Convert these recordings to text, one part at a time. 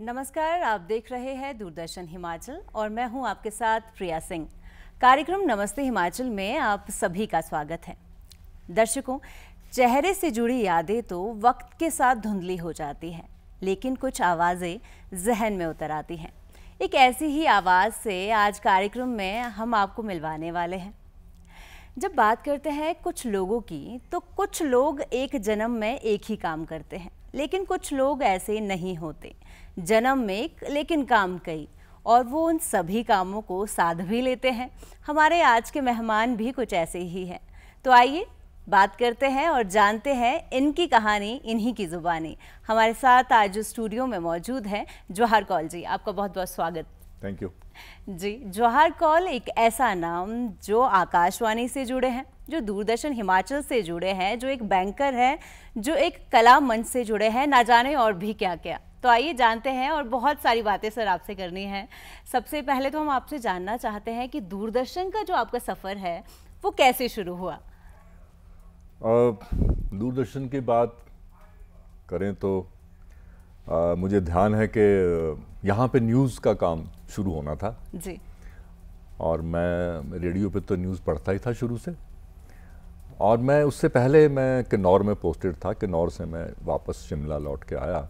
नमस्कार, आप देख रहे हैं दूरदर्शन हिमाचल और मैं हूं आपके साथ प्रिया सिंह। कार्यक्रम नमस्ते हिमाचल में आप सभी का स्वागत है। दर्शकों, चेहरे से जुड़ी यादें तो वक्त के साथ धुंधली हो जाती हैं, लेकिन कुछ आवाज़ें जहन में उतर आती हैं। एक ऐसी ही आवाज़ से आज कार्यक्रम में हम आपको मिलवाने वाले हैं। जब बात करते हैं कुछ लोगों की, तो कुछ लोग एक जन्म में एक ही काम करते हैं, लेकिन कुछ लोग ऐसे नहीं होते। जन्म में एक लेकिन काम कई, और वो उन सभी कामों को साध भी लेते हैं। हमारे आज के मेहमान भी कुछ ऐसे ही हैं। तो आइए बात करते हैं और जानते हैं इनकी कहानी, इन्हीं की जुबानी। हमारे साथ आज स्टूडियो में मौजूद है जवाहर कौल जी। आपका बहुत बहुत स्वागत। थैंक यू जी। जवाहर कौल एक ऐसा नाम जो आकाशवाणी से जुड़े हैं, जो दूरदर्शन हिमाचल से जुड़े हैं, जो एक बैंकर है, जो एक कला मंच से जुड़े हैं, ना जाने और भी क्या क्या। तो आइए जानते हैं, और बहुत सारी बातें सर आपसे करनी है। सबसे पहले तो हम आपसे जानना चाहते हैं कि दूरदर्शन का जो आपका सफ़र है वो कैसे शुरू हुआ। दूरदर्शन की बात करें तो मुझे ध्यान है कि यहाँ पे न्यूज़ का काम शुरू होना था जी। और मैं रेडियो पे तो न्यूज़ पढ़ता ही था शुरू से। और मैं उससे पहले मैं किन्नौर में पोस्टेड था। किन्नौर से मैं वापस शिमला लौट के आया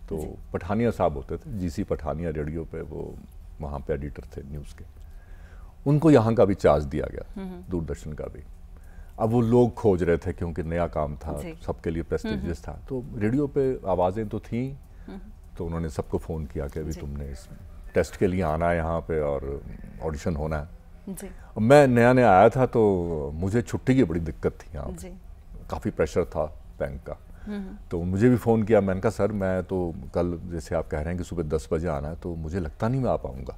तो पठानिया साहब होते थे, जीसी पठानिया रेडियो पे, वो वहाँ पे एडिटर थे न्यूज़ के। उनको यहाँ का भी चार्ज दिया गया, दूरदर्शन का भी। अब वो लोग खोज रहे थे क्योंकि नया काम था, सबके लिए प्रेस्टिजियस था। तो रेडियो पे आवाज़ें तो थी, तो उन्होंने सबको फ़ोन किया कि अभी तुमने इस टेस्ट के लिए आना है यहाँ पे और ऑडिशन होना है जी। मैं नया नया आया था तो मुझे छुट्टी की बड़ी दिक्कत थी यहाँ पे, काफ़ी प्रेशर था बैंक का। तो मुझे भी फ़ोन किया। मैंने कहा सर मैं तो कल, जैसे आप कह रहे हैं कि सुबह 10 बजे आना है, तो मुझे लगता नहीं मैं आ पाऊँगा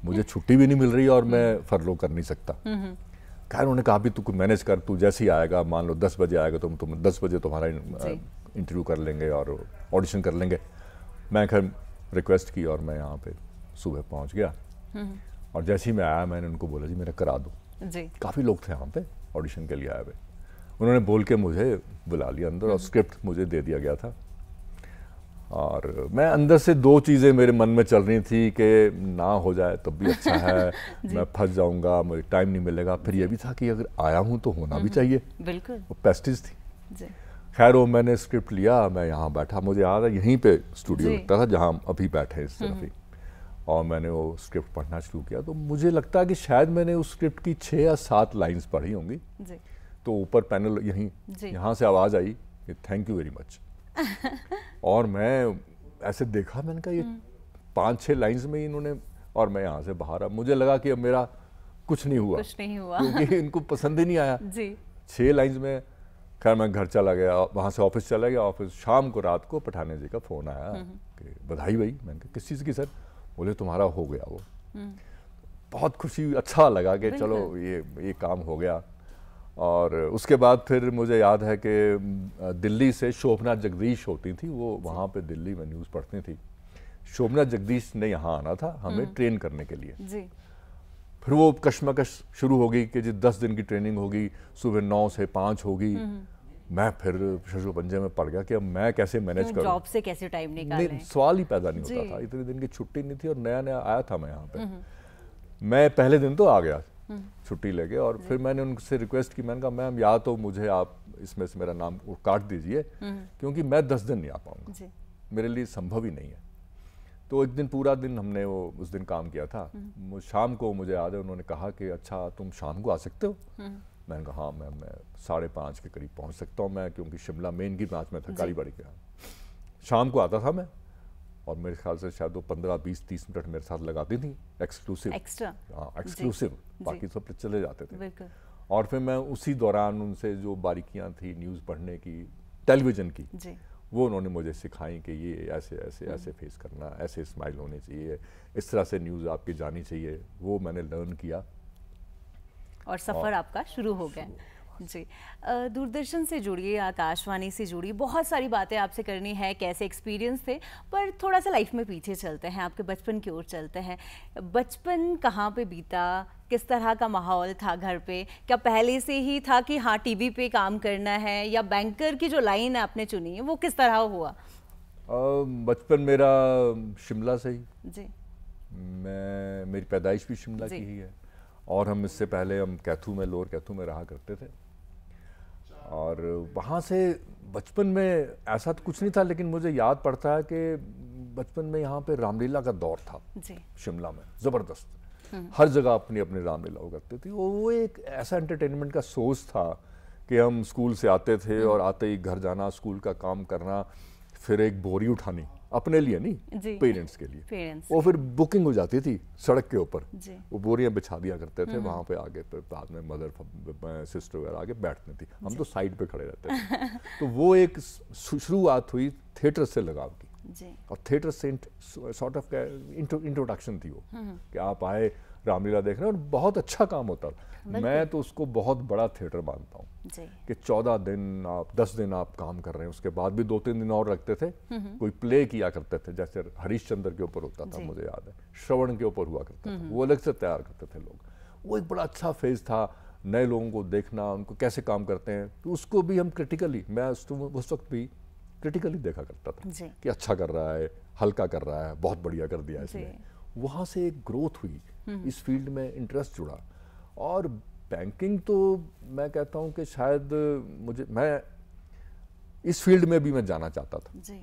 मुझे छुट्टी भी नहीं मिल रही और मैं फरलो कर नहीं सकता। खैर उन्होंने कहा भी तू मैनेज कर, तू जैसे ही आएगा, मान लो 10 बजे आएगा तो तुम 10 बजे तुम्हारा इंटरव्यू कर लेंगे और ऑडिशन कर लेंगे। मैं खैर रिक्वेस्ट की और मैं यहाँ पे सुबह पहुँच गया। और जैसे ही मैं आया मैंने उनको बोला जी मेरा करा दो जी। काफ़ी लोग थे यहाँ पे ऑडिशन के लिए आए हुए। उन्होंने बोल के मुझे बुला लिया अंदर और स्क्रिप्ट मुझे दे दिया गया था। और मैं अंदर से दो चीज़ें मेरे मन में चल रही थी कि ना हो जाए तब भी अच्छा है मैं फंस जाऊंगा, मुझे टाइम नहीं मिलेगा। फिर ये भी था कि अगर आया हूँ तो होना भी चाहिए, बिल्कुल। वो पेस्टिज थी। खैर वो मैंने स्क्रिप्ट लिया, मैं यहाँ बैठा, मुझे याद है यहीं पे स्टूडियो लगता था जहाँ हम अभी बैठे इस तरफ ही। और मैंने वो स्क्रिप्ट पढ़ना शुरू किया तो मुझे लगता है कि शायद मैंने उस स्क्रिप्ट की 6 या 7 लाइन्स पढ़ी होंगी। तो ऊपर पैनल यहाँ से आवाज़ आई कि थैंक यू वेरी मच। और मैं ऐसे देखा, मैंने कहा ये 5-6 लाइन्स में ही इन्होंने, और मैं यहाँ से बाहर आ, मुझे लगा कि अब मेरा कुछ नहीं हुआ क्योंकि इनको पसंद ही नहीं आया जी। 6 लाइन्स में। खैर मैं घर चला गया, वहाँ से ऑफिस चला गया। ऑफिस शाम को, रात को पठानिया जी का फ़ोन आया कि बधाई भाई। मैंने कहा किस चीज़ की सर? बोले तुम्हारा हो गया वो। बहुत खुशी, अच्छा लगा कि चलो ये काम हो गया। और उसके बाद फिर मुझे याद है कि दिल्ली से शोभना जगदीश होती थी, वो वहाँ पे दिल्ली में न्यूज़ पढ़ती थी। शोभना जगदीश ने यहाँ आना था हमें ट्रेन करने के लिए जी। फिर वो कश्मकश शुरू हो गई कि जी 10 दिन की ट्रेनिंग होगी, सुबह 9 से 5 होगी। मैं फिर शशु पंजे में पड़ गया कि अब मैं कैसे मैनेज करूं, जॉब से कैसे टाइम निकालें, सवाल ही पैदा नहीं होता था। इतने दिन की छुट्टी नहीं थी और नया नया आया था मैं यहाँ पे। मैं पहले दिन तो आ गया छुट्टी लेके, और फिर मैंने उनसे रिक्वेस्ट की। मैंने कहा मैम या तो मुझे आप इसमें से मेरा नाम काट दीजिए क्योंकि मैं 10 दिन नहीं आ पाऊंगा, मेरे लिए संभव ही नहीं है। तो एक दिन, पूरा दिन हमने वो उस दिन काम किया था। शाम को मुझे याद है उन्होंने कहा कि अच्छा तुम शाम को आ सकते हो? मैंने कहा हाँ मैम, मैं 5:30 के करीब पहुंच सकता हूं मैं, क्योंकि शिमला मेन की ब्रांच में था, कालीबाड़ी के। शाम को आता था मैं, और मेरे ख्याल से शायद वो 15-20-30 मिनट मेरे साथ लगाती थी एक्सक्लूसिव, बाकी सब चले जाते थे। और फिर मैं उसी दौरान उनसे जो बारीकियां थी न्यूज़ पढ़ने की, टेलीविज़न की, वो उन्होंने मुझे सिखाई कि ये ऐसे ऐसे ऐसे फेस करना, ऐसे स्माइल होनी चाहिए, इस तरह से न्यूज़ आपकी जानी चाहिए। वो मैंने लर्न किया और सफ़र आपका शुरू हो गया जी। दूरदर्शन से जुड़ी, आकाशवाणी से जुड़ी बहुत सारी बातें आपसे करनी है, कैसे एक्सपीरियंस थे। पर थोड़ा सा लाइफ में पीछे चलते हैं, आपके बचपन की ओर चलते हैं। बचपन कहाँ पे बीता, किस तरह का माहौल था घर पे? क्या पहले से ही था कि हाँ टीवी पे काम करना है, या बैंकर की जो लाइन आपने चुनी है वो किस तरह हुआ? बचपन मेरा शिमला से ही, जी। मेरी पैदाइश भी शिमला की ही है, और हम इससे पहले हम कैथू में, लोअर कैथू में रहा करते थे। और वहाँ से बचपन में ऐसा तो कुछ नहीं था, लेकिन मुझे याद पड़ता है कि बचपन में यहाँ पे रामलीला का दौर था जी। शिमला में, ज़बरदस्त। हर जगह अपनी अपनी रामलीला हो करती थी। वो एक ऐसा एंटरटेनमेंट का सोर्स था कि हम स्कूल से आते थे और आते ही घर जाना, स्कूल का काम करना, फिर एक बोरी उठानी, अपने लिए नहीं, पेरेंट्स के लिए। वो फिर बुकिंग हो जाती थी सड़क के ऊपर, वो बोरियां बिछा दिया करते थे वहाँ पे आगे, फिर बाद में मदर सिस्टर वगैरह आगे बैठती थी, हम तो साइड पे खड़े रहते थे। तो वो एक शुरुआत हुई थिएटर से लगाव की, और थिएटर से सॉर्ट ऑफ इंट्रोडक्शन थी वो, कि आप आए रामलीला देखने, और बहुत अच्छा काम होता था। मैं तो उसको बहुत बड़ा थिएटर मानता हूँ कि 14 दिन आप 10 दिन आप काम कर रहे हैं, उसके बाद भी 2-3 दिन और रखते थे। कोई प्ले किया करते थे, जैसे हरीशचंद्र के ऊपर होता था, मुझे याद है, श्रवण के ऊपर हुआ करता था, वो अलग से तैयार करते थे लोग। वो एक बड़ा अच्छा फेज था, नए लोगों को देखना, उनको कैसे काम करते हैं, तो उसको भी हम क्रिटिकली, मैं उस वक्त भी क्रिटिकली देखा करता था कि अच्छा कर रहा है, हल्का कर रहा है, बहुत बढ़िया कर दिया इसने। वहाँ से एक ग्रोथ हुई, इस फील्ड में इंटरेस्ट जुड़ा। और बैंकिंग तो मैं कहता हूँ कि शायद मैं इस फील्ड में भी मैं जाना चाहता था जी।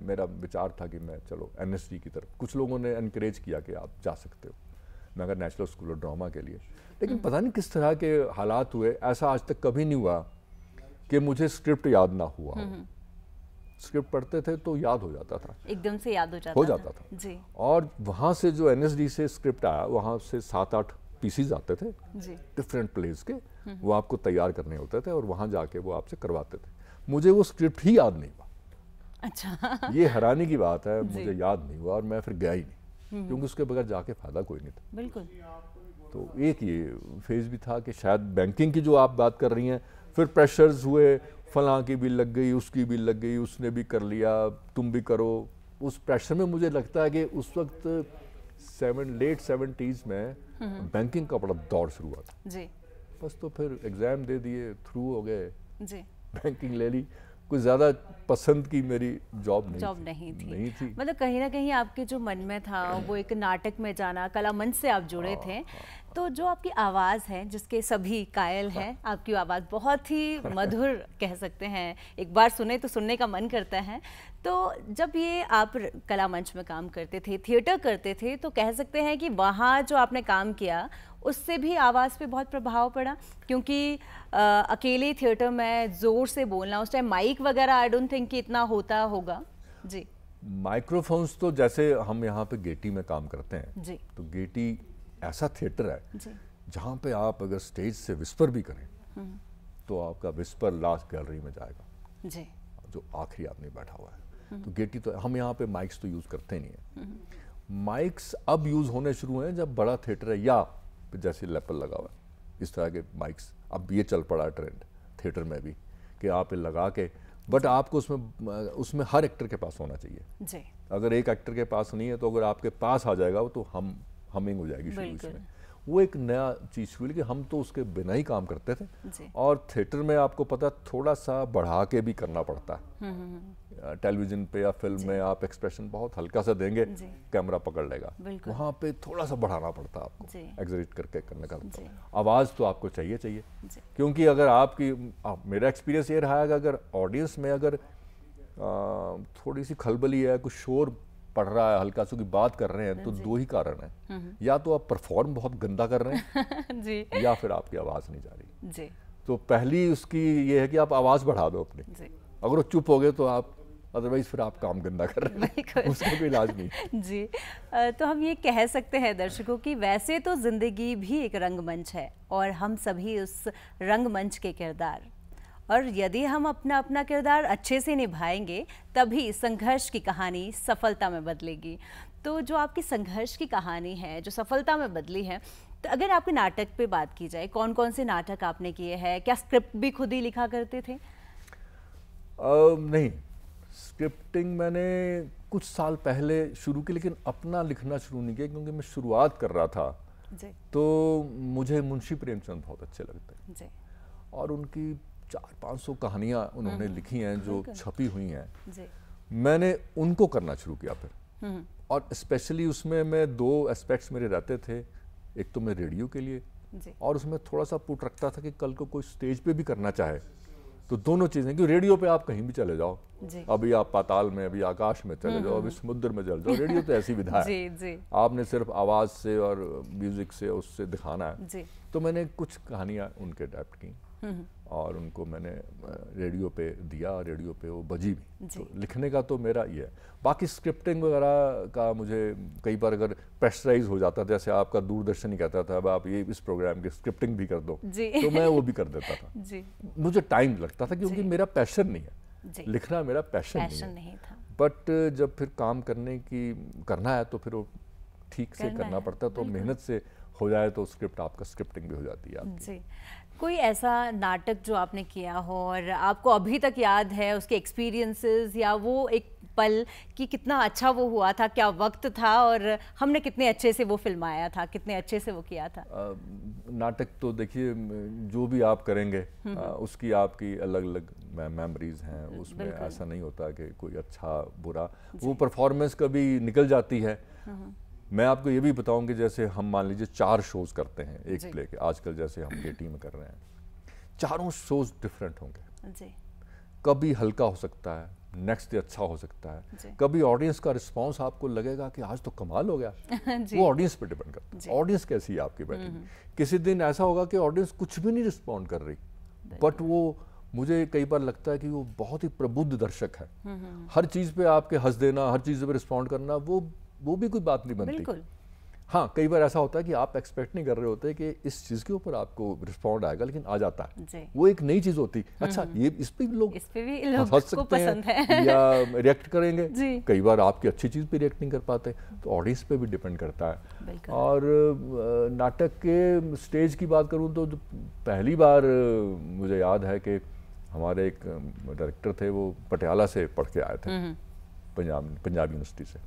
मेरा विचार था कि मैं चलो एनएसडी की तरफ, कुछ लोगों ने एनकरेज किया कि आप जा सकते हो नगर नेशनल स्कूल ऑफ ड्रामा के लिए, लेकिन पता नहीं किस तरह के हालात हुए, ऐसा आज तक कभी नहीं हुआ कि मुझे स्क्रिप्ट याद ना हुआ हो। स्क्रिप्ट पढ़ते थे तो याद हो जाता था, एकदम से याद हो जाता था जी। और वहाँ से जो एनएसडी से स्क्रिप्ट आया, वहाँ से 7-8 पीसीज आते थे डिफरेंट प्लेस के, वो आपको तैयार करने होते थे, और वहाँ जाके वो आपसे करवाते थे। मुझे वो स्क्रिप्ट ही याद नहीं हुआ। अच्छा। ये हैरानी की बात है, मुझे याद नहीं हुआ, और मैं फिर गया ही नहीं, क्योंकि उसके बगैर जाके फायदा कोई नहीं था। बिल्कुल। तो एक ये फेज भी था कि शायद बैंकिंग की जो आप बात कर रही हैं, फिर प्रेशर्स हुए, फलां की भी लग गई, उसकी भी लग गई, उसने भी कर लिया, तुम भी करो। उस प्रेशर में मुझे लगता है कि उस वक्त लेट 70s में बैंकिंग का बड़ा दौर शुरू हुआ था जी। बस तो फिर एग्जाम दे दिए, थ्रू हो गए जी, बैंकिंग ले ली। कुछ ज़्यादा पसंद की मेरी जॉब नहीं थी। मतलब कहीं ना कहीं आपके जो मन में था वो एक नाटक में जाना, कला मंच से आप जुड़े थे। तो जो आपकी आवाज़ है, जिसके सभी कायल हैं, आपकी आवाज़ बहुत ही मधुर कह सकते हैं, एक बार सुने तो सुनने का मन करता है। तो जब ये आप कला मंच में काम करते थे, थिएटर करते थे, तो कह सकते हैं कि वहाँ जो आपने काम किया उससे भी आवाज़ पे बहुत प्रभाव पड़ा, क्योंकि अकेले थिएटर में ज़ोर से बोलना, उस टाइम माइक वगैरह आई डोंट थिंक कि इतना होता होगा जी। माइक्रोफोन्स तो जैसे हम यहाँ पे गेटी में काम करते हैं जी, तो गेटी ऐसा थिएटर है जहाँ पे आप अगर स्टेज से विस्पर भी करें तो आपका विस्पर लास्ट गैलरी में जाएगा जी, जो आखिरी आदमी बैठा हुआ है। तो गेटी तो हम यहाँ पे माइक्स तो यूज़ करते नहीं है। माइक्स अब यूज़ होने शुरू हैं जब बड़ा थिएटर है, या जैसे लेपल लगा हुआ है, इस तरह के माइक्स अब ये चल पड़ा ट्रेंड थिएटर में भी, कि आप लगा के, बट आपको उसमें हर एक्टर के पास होना चाहिए जी। अगर एक एक्टर के पास नहीं है तो अगर आपके पास आ जाएगा वो, तो हमिंग हो जाएगी शुरू में। वो एक नया चीज़ हुई कि हम तो उसके बिना ही काम करते थे, और थिएटर में आपको पता थोड़ा सा बढ़ा के भी करना पड़ता है। टेलीविजन पे या फिल्म में आप एक्सप्रेशन बहुत हल्का सा देंगे, कैमरा पकड़ लेगा, वहाँ पे थोड़ा सा बढ़ाना पड़ता है आपको, एग्जरेट करके करने का। आवाज़ तो आपको चाहिए, क्योंकि अगर मेरा एक्सपीरियंस ये रहा है कि अगर ऑडियंस में अगर थोड़ी सी खलबली है, कुछ शोर पढ़ रहा है, हल्का सा की बात कर रहे हैं, तो दो ही कारण है, या तो आप परफॉर्म बहुत गंदा कर रहे हैं जी, या फिर आपकी आवाज़ नहीं जा रही जी। तो पहली उसकी ये है कि आप आवाज़ बढ़ा दो अपनी, अगर वो चुप हो गए तो आप, अदरवाइज फिर आप काम गंदा कर रहे हैं, उसका कोई इलाज नहीं जी। तो हम ये कह सकते हैं दर्शकों की, वैसे तो जिंदगी भी एक रंगमंच है और हम सभी उस रंगमंच के किरदार, और यदि हम अपना अपना किरदार अच्छे से निभाएंगे तभी संघर्ष की कहानी सफलता में बदलेगी। तो जो आपकी संघर्ष की कहानी है, जो सफलता में बदली है, तो अगर आपके नाटक पे बात की जाए, कौन कौन से नाटक आपने किए हैं? क्या स्क्रिप्ट भी खुद ही लिखा करते थे? नहीं, स्क्रिप्टिंग मैंने कुछ साल पहले शुरू की, लेकिन अपना लिखना शुरू नहीं किया, क्योंकि मैं शुरुआत कर रहा था जी। तो मुझे मुंशी प्रेमचंद बहुत अच्छे लगते हैं जी। और उनकी 400-500 कहानियाँ उन्होंने लिखी हैं जो छपी हुई हैं जी। मैंने उनको करना शुरू किया फिर। और स्पेशली उसमें मैं 2 एस्पेक्ट्स मेरे रहते थे। एक तो मैं रेडियो के लिए जी। और उसमें थोड़ा सा पुट रखता था कि कल को कोई स्टेज पे भी करना चाहे तो दोनों चीज़ें, क्योंकि रेडियो पे आप कहीं भी चले जाओ, अभी आप पाताल में, अभी आकाश में चले जाओ, अभी समुद्र में चले जाओ, रेडियो तो ऐसी विधा है। जी। आपने सिर्फ आवाज़ से और म्यूज़िक से उससे दिखाना है जी। तो मैंने कुछ कहानियाँ उनके अडैप्ट की और उनको मैंने रेडियो पे दिया, रेडियो पे वो बजी भी। तो लिखने का तो मेरा ये है। बाकी स्क्रिप्टिंग वगैरह का मुझे कई बार अगर प्रेशराइज हो जाता था, जैसे आपका दूरदर्शन ही कहता था अब आप ये इस प्रोग्राम की स्क्रिप्टिंग भी कर दो, तो मैं वो भी कर देता था। जी। मुझे टाइम लगता था क्योंकि मेरा पैशन नहीं है, लिखना मेरा पैशन नहीं था। बट जब फिर काम करना है तो फिर वो ठीक से करना पड़ता है, तो मेहनत से हो जाए तो स्क्रिप्ट आपका स्क्रिप्टिंग भी हो जाती है आपकी। जी। कोई ऐसा नाटक जो आपने किया हो और आपको अभी तक याद है उसके एक्सपीरियंसेस या वो एक पल कि कितना अच्छा वो हुआ था, क्या वक्त था और हमने कितने अच्छे से वो फिल्माया था, कितने अच्छे से वो किया था? नाटक तो देखिए जो भी आप करेंगे उसकी आपकी अलग अलग मेमोरीज हैं, उसमें ऐसा नहीं होता कि कोई अच्छा बुरा, वो परफॉर्मेंस कभी निकल जाती है। मैं आपको ये भी बताऊं कि जैसे हम मान लीजिए 4 शोज करते हैं एक प्ले के, आजकल जैसे हम गेटी में कर रहे हैं, चारों शोज डिफरेंट होंगे जी। कभी हल्का हो सकता है, नेक्स्ट डे अच्छा हो सकता है, कभी ऑडियंस का रिस्पांस आपको लगेगा कि आज तो कमाल हो गया वो ऑडियंस पे डिपेंड करता है, ऑडियंस कैसी है आपकी बैठी। किसी दिन ऐसा होगा कि ऑडियंस कुछ भी नहीं रिस्पॉन्ड कर रही, बट वो मुझे कई बार लगता है कि वो बहुत ही प्रबुद्ध दर्शक है, हर चीज पे आपके हंस देना, हर चीज पे रिस्पॉन्ड करना, वो भी कोई बात नहीं बनती। हाँ, कई बार ऐसा होता है कि आप एक्सपेक्ट नहीं कर रहे होते कि इस चीज के ऊपर आपको रिस्पॉन्ड आएगा, लेकिन आ जाता है, वो एक नई चीज होती है। अच्छा, ये इस पे भी लोग हंस सकते हैं या रिएक्ट करेंगे, कई बार आपकी अच्छी चीज पे रिएक्ट नहीं कर पाते, तो ऑडियंस पे भी डिपेंड करता है। और नाटक के स्टेज की बात करूँ तो पहली बार मुझे याद है कि हमारे एक डायरेक्टर थे, वो पटियाला से पढ़ के आए थे, पंजाब यूनिवर्सिटी से।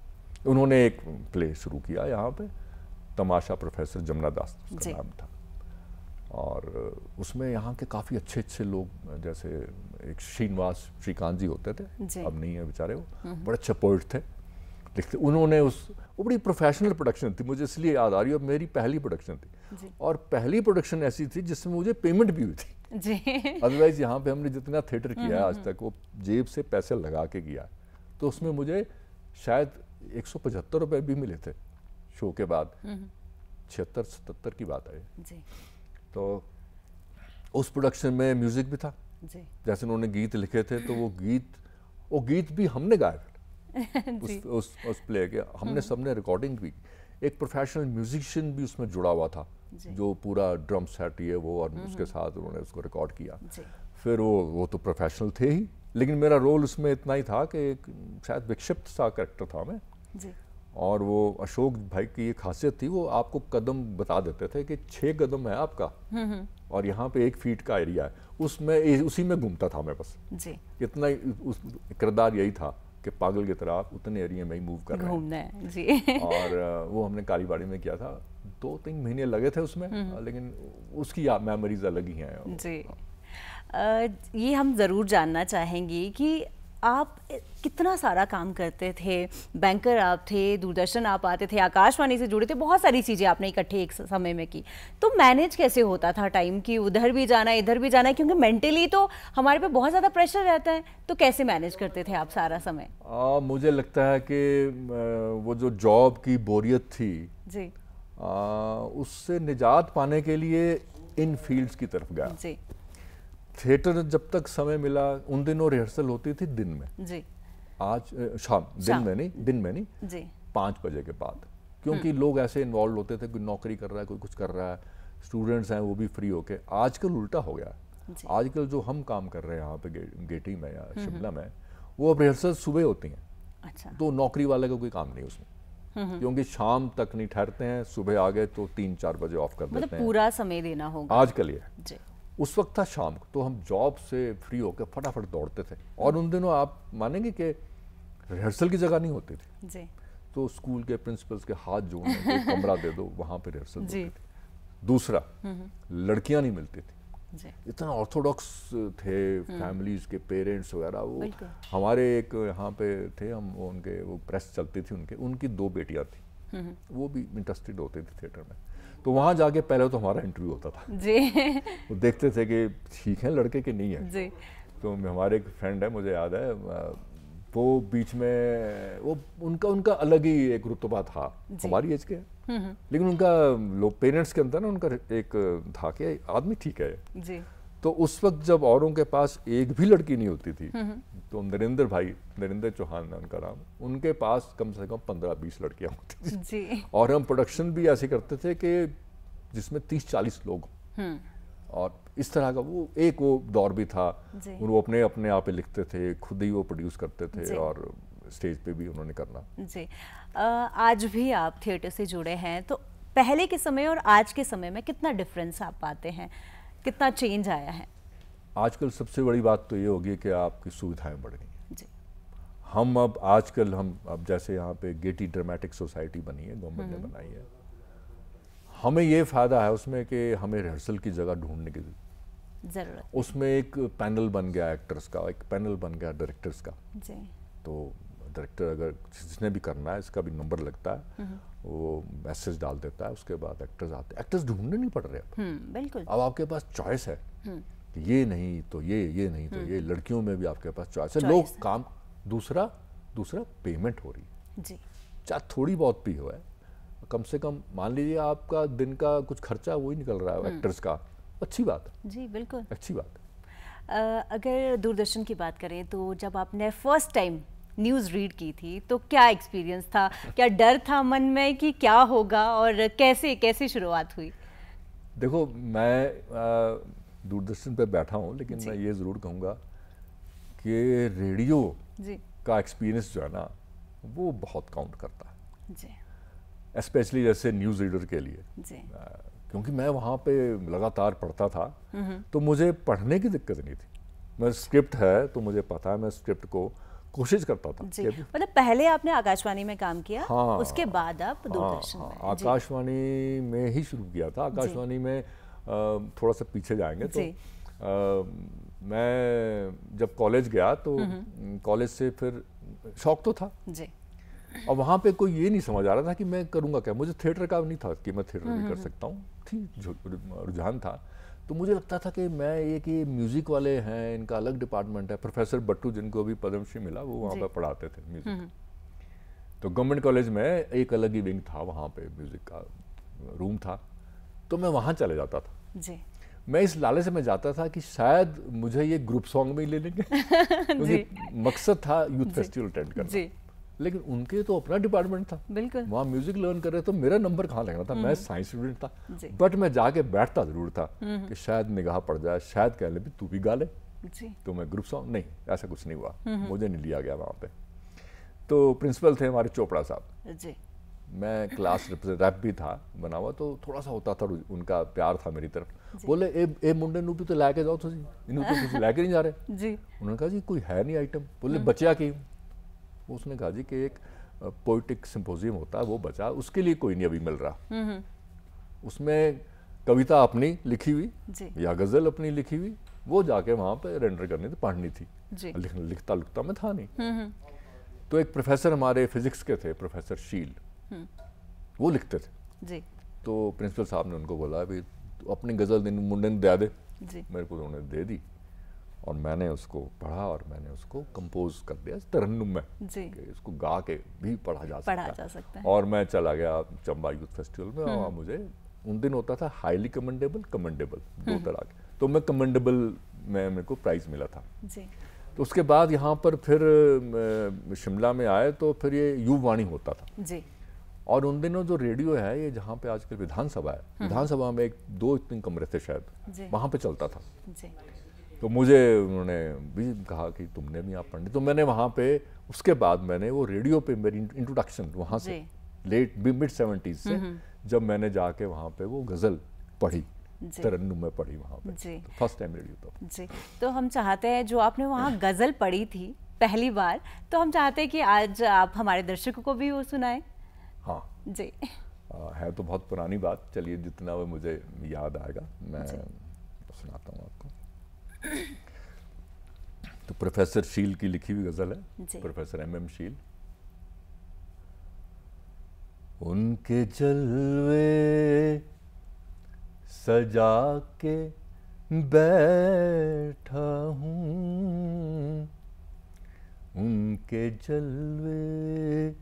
उन्होंने एक प्ले शुरू किया यहाँ पे, तमाशा प्रोफेसर जमुना दास उसका नाम था, और उसमें यहाँ के काफ़ी अच्छे अच्छे लोग, जैसे एक श्रीकांत जी होते थे, अब नहीं है बेचारे, वो बड़े अच्छे पोइट थे, लिखते। उन्होंने वो बड़ी प्रोफेशनल प्रोडक्शन थी, मुझे इसलिए याद आ रही है, मेरी पहली प्रोडक्शन थी, और पहली प्रोडक्शन ऐसी थी जिसमें मुझे पेमेंट भी हुई थी। अदरवाइज यहाँ पे हमने जितना थिएटर किया है आज तक, वो जेब से पैसे लगा के किया, तो उसमें मुझे शायद 175 रुपए भी मिले थे शो के बाद, 76-77 की बात है। तो उस प्रोडक्शन में म्यूजिक भी था, जैसे उन्होंने गीत लिखे थे, तो वो गीत भी हमने गाए उस प्ले के, हमने सबने रिकॉर्डिंग भी। एक प्रोफेशनल म्यूजिशियन भी उसमें जुड़ा हुआ था, जो पूरा ड्रम सेट ये वो, और उसके साथ उन्होंने उसको रिकॉर्ड किया। फिर वो तो प्रोफेशनल थे ही, लेकिन मेरा रोल उसमें इतना ही था कि शायद विक्षिप्त सा कैरेक्टर था मैं जी। और वो अशोक भाई की ये खासियत थी, वो आपको कदम बता देते थे कि 6 कदम है आपका, और यहाँ पे 1 फीट का एरिया है, उसी में घूमता था मैं बस जी। इतना उस किरदार यही था कि पागल की तरह उतने एरिया में ही मूव कर रहे हैं जी। और वो हमने कालीबाड़ी में किया था, 2-3 महीने लगे थे उसमें, लेकिन उसकी मेमोरीज अलग ही हैं जी। ये हम ज़रूर जानना चाहेंगे कि आप कितना सारा काम करते थे, बैंकर आप थे, दूरदर्शन आप आते थे, आकाशवाणी से जुड़े थे, बहुत सारी चीज़ें आपने इकट्ठे एक समय में की, तो मैनेज कैसे होता था टाइम की, उधर भी जाना इधर भी जाना, क्योंकि मेंटली तो हमारे पे बहुत ज़्यादा प्रेशर रहता है, तो कैसे मैनेज करते थे आप सारा समय? मुझे लगता है कि वो जो जॉब की बोरियत थी जी, उससे निजात पाने के लिए इन फील्ड्स की तरफ गया जी। थिएटर जब तक समय मिला, उन दिनों रिहर्सल होती थी दिन में जी, आज शाम दिन में नहीं जी, 5 बजे के बाद, क्योंकि लोग ऐसे इन्वॉल्व होते थे, कोई नौकरी कर रहा है, कोई कुछ कर रहा है, स्टूडेंट्स हैं वो भी फ्री होके। आजकल उल्टा हो गया, आजकल जो हम काम कर रहे हैं यहाँ पे गेटी में या शिमला में, वो अब रिहर्सल सुबह होती हैं। अच्छा। तो नौकरी वाले का कोई काम नहीं उसमें, क्योंकि शाम तक नहीं ठहरते हैं, सुबह आ गए तो 3-4 बजे ऑफ कर देते हैं, पूरा समय देना होगा आजकल ये। उस वक्त था शाम को, तो हम जॉब से फ्री होकर फटाफट दौड़ते थे, और उन दिनों आप मानेंगे कि रिहर्सल की जगह नहीं होती थी जी। तो स्कूल के प्रिंसिपल्स के हाथ जोड़ने, कमरा दे दो, वहाँ पे रिहर्सल होती थी। दूसरा, लड़कियां नहीं मिलती थी, इतना ऑर्थोडॉक्स थे फैमिलीज के पेरेंट्स वगैरह। वो हमारे एक यहाँ पे थे, हम उनके वो प्रेस चलती थी उनकी 2 बेटियां थी, वो भी इंटरेस्टेड होते थे थिएटर में। तो वहाँ जाके पहले तो हमारा इंटरव्यू होता था जी। वो देखते थे कि ठीक है लड़के के नहीं है जी। तो हमारे एक फ्रेंड है, मुझे याद है, वो बीच में वो उनका अलग ही एक रुतबा था, हमारी एज के, लेकिन उनका लोग पेरेंट्स के अंदर ना उनका एक था कि आदमी ठीक है जी। तो उस वक्त जब औरों के पास एक भी लड़की नहीं होती थी तो नरेंद्र चौहान है उनका नाम, उनके पास कम से कम 15-20 लड़कियां होती थी जी। और हम प्रोडक्शन भी ऐसे करते थे कि जिसमें 30-40 लोग, और इस तरह का वो दौर भी था। वो अपने आप ही लिखते थे, खुद ही वो प्रोड्यूस करते थे और स्टेज पे भी उन्होंने करना। जी। आज भी आप थिएटर से जुड़े हैं, तो पहले के समय और आज के समय में कितना डिफरेंस आप पाते हैं, कितना चेंज आया है? आजकल सबसे बड़ी बात तो ये होगी कि आपकी सुविधाएं बढ़ गई हैं। जी। हम अब जैसे यहाँ पे गेटी ड्रामेटिक सोसाइटी बनी है, गवर्नमेंट ने बनाई है, हमें ये फ़ायदा है उसमें कि हमें रिहर्सल की जगह ढूंढने की ज़रूरत, उसमें एक पैनल बन गया एक्टर्स का, एक पैनल बन गया डायरेक्टर्स का। जी। तो डायरेक्टर अगर जिसने भी करना है इसका भी नंबर लगता है, वो मैसेज डाल देता है, उसके बाद एक्टर्स आते हैं। एक्टर्स ढूंढने नहीं पड़ रहे अब, बिल्कुल। अब आपके पास चॉइस है कि ये नहीं तो ये नहीं तो ये, लड़कियों में भी आपके पास चॉइस है। लोग काम दूसरा पेमेंट हो रही है जी, चाहे थोड़ी बहुत भी हो, कम से कम मान लीजिए आपका दिन का कुछ खर्चा वही निकल रहा है एक्टर्स का, अच्छी बात है जी, बिल्कुल अच्छी बात है। अगर दूरदर्शन की बात करें तो जब आपने फर्स्ट टाइम न्यूज़ रीड की थी तो क्या एक्सपीरियंस था, क्या डर था मन में कि क्या होगा और कैसे शुरुआत हुई? देखो मैं दूरदर्शन पे बैठा हूँ, लेकिन मैं ये ज़रूर कहूँगा कि रेडियो का एक्सपीरियंस जो है ना वो बहुत काउंट करता है जी, स्पेशली जैसे न्यूज़ रीडर के लिए जी। क्योंकि मैं वहाँ पे लगातार पढ़ता था तो मुझे पढ़ने की दिक्कत नहीं थी। मैं स्क्रिप्ट है तो मुझे पता है, मैं स्क्रिप्ट को कोशिश करता था। जी, मतलब पहले आपने आकाशवाणी में काम किया, हाँ, उसके बाद आप दूरदर्शन में? आकाशवाणी में ही शुरू किया था। आकाशवाणी में थोड़ा सा पीछे जाएंगे तो मैं जब कॉलेज गया तो कॉलेज से फिर शौक तो था जी, और वहाँ पे कोई ये नहीं समझ आ रहा था कि मैं करूँगा क्या। मुझे थिएटर का नहीं था कि मैं थिएटर भी कर सकता हूँ, थी रुझान था। तो मुझे लगता था कि मैं ये म्यूज़िक वाले हैं, इनका अलग डिपार्टमेंट है। प्रोफेसर बट्टू जिनको भी पद्मश्री मिला वो वहाँ पर पढ़ाते थे म्यूज़िक। तो गवर्नमेंट कॉलेज में एक अलग ही विंग था, वहाँ पे म्यूज़िक का रूम था, तो मैं वहाँ चले जाता था जी। मैं इस लालच में जाता था कि शायद मुझे ये ग्रुप सॉन्ग में ही ले लेंगे क्योंकि मकसद था यूथ फेस्टिवल अटेंड करना। लेकिन उनके तो अपना डिपार्टमेंट था, बिल्कुल वहाँ म्यूजिक लर्न कर रहे, तो मेरा नंबर कहाँ लगना था। मैं साइंस स्टूडेंट था, बट मैं जाके बैठता जरूर था कि शायद निगाह पड़ जाए, शायद कह ले भी तू भी गा ले। तो मैं ग्रुप सॉन्ग नहीं, ऐसा कुछ नहीं हुआ, मुझे नहीं लिया गया वहाँ पे। तो प्रिंसिपल थे हमारे चोपड़ा साहब जी, मैं क्लास रैप भी था बना हुआ, तो थोड़ा सा होता था उनका प्यार था मेरी तरफ। बोले ए मुंडे नू भी तो लैके जाओ, तुझी इन्हों तो कुछ लैके नहीं जा रहे जी। उन्होंने कहा जी कोई है नहीं आइटम। बोले बचिया की? उसने कहा जी कि एक पोइटिक सिंपोजियम होता है वो बचा, उसके लिए कोई नहीं अभी मिल रहा। उसमें कविता अपनी लिखी हुई या गजल अपनी लिखी हुई वो जाके वहाँ पे रेंडर करनी थी, पढ़नी थी। लिखता मैं था नहीं। तो एक प्रोफेसर हमारे फिजिक्स के थे, प्रोफेसर शील, वो लिखते थे जी। तो प्रिंसिपल साहब ने उनको बोला भी तो अपनी गजल मुंडे ने दे दे जी। मेरे को उन्होंने दे दी और मैंने उसको पढ़ा और मैंने उसको कंपोज कर दिया तरन्नुम में जी। इसको गा के भी पढ़ा जा सकता है। और मैं चला गया चंबा यूथ फेस्टिवल में, और मुझे उन दिन होता था हाईली कमेंडेबल, दो तरह के, तो मैं कमेंडेबल में मेरे को प्राइज मिला था जी। तो उसके बाद यहाँ पर फिर शिमला में आए तो फिर ये युवावाणी होता था जी। और उन दिनों जो रेडियो है ये जहाँ पे आजकल विधानसभा है, विधानसभा में 2-3 कमरे थे शायद, वहाँ पे चलता था जी। तो मुझे उन्होंने भी कहा कि तुमने भी आप पढ़नी, तो मैंने वहाँ पे उसके बाद मैंने वो रेडियो पे मेरी इंट्रोडक्शन वहाँ से लेट मिड 70s से जब मैंने जाके वहाँ पे वो गज़ल पढ़ी, तरन्नुम में पढ़ी वहाँ पे, तो फर्स्ट टाइम रेडियो तो जी। तो हम चाहते हैं जो आपने वहाँ गज़ल पढ़ी थी पहली बार, तो हम चाहते हैं कि आज आप हमारे दर्शकों को भी वो सुनाएं। हाँ जी। है तो बहुत पुरानी बात, चलिए जितना वो मुझे याद आएगा मैं सुनाता हूँ आपको। तो प्रोफेसर शील की लिखी हुई गज़ल है, प्रोफेसर एम शील। उनके जलवे सजा के बैठा हूँ, उनके जलवे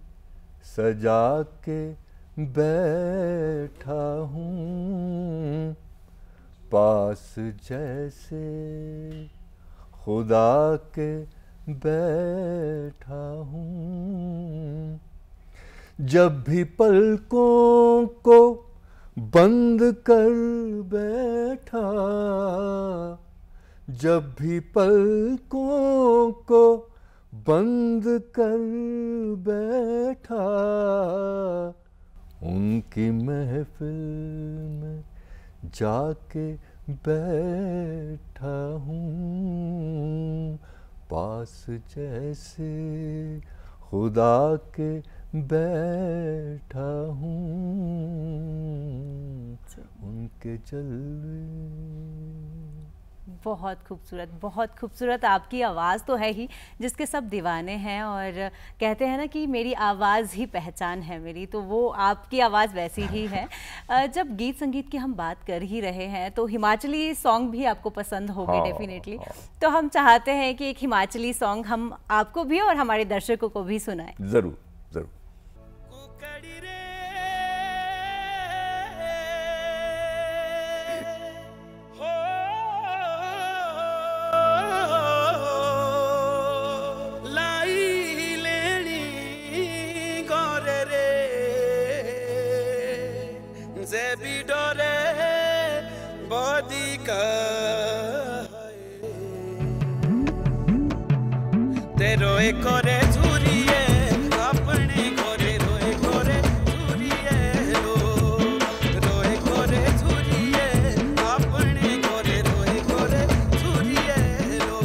सजा के बैठा हूँ, पास जैसे खुदा के बैठा हूँ। जब भी पलकों को बंद कर बैठा, जब भी पलकों को बंद कर बैठा, उनकी महफिल में जाके बैठा हूँ, पास जैसे खुदा के बैठा हूँ, उनके जलवे। बहुत खूबसूरत, बहुत खूबसूरत। आपकी आवाज़ तो है ही जिसके सब दीवाने हैं, और कहते हैं ना कि मेरी आवाज़ ही पहचान है मेरी, तो वो आपकी आवाज़ वैसी ही है। जब गीत संगीत की हम बात कर ही रहे हैं तो हिमाचली सॉन्ग भी आपको पसंद होंगे डेफिनेटली। तो हम चाहते हैं कि एक हिमाचली सॉन्ग हम आपको भी और हमारे दर्शकों को भी सुनाएं। ज़रूर ज़रूर। रोए करे झूरिए अपने घरे, रोए करे झूरिए लो, रोए करे झूरिए अपने घरे, रोए करे झूरिए लो,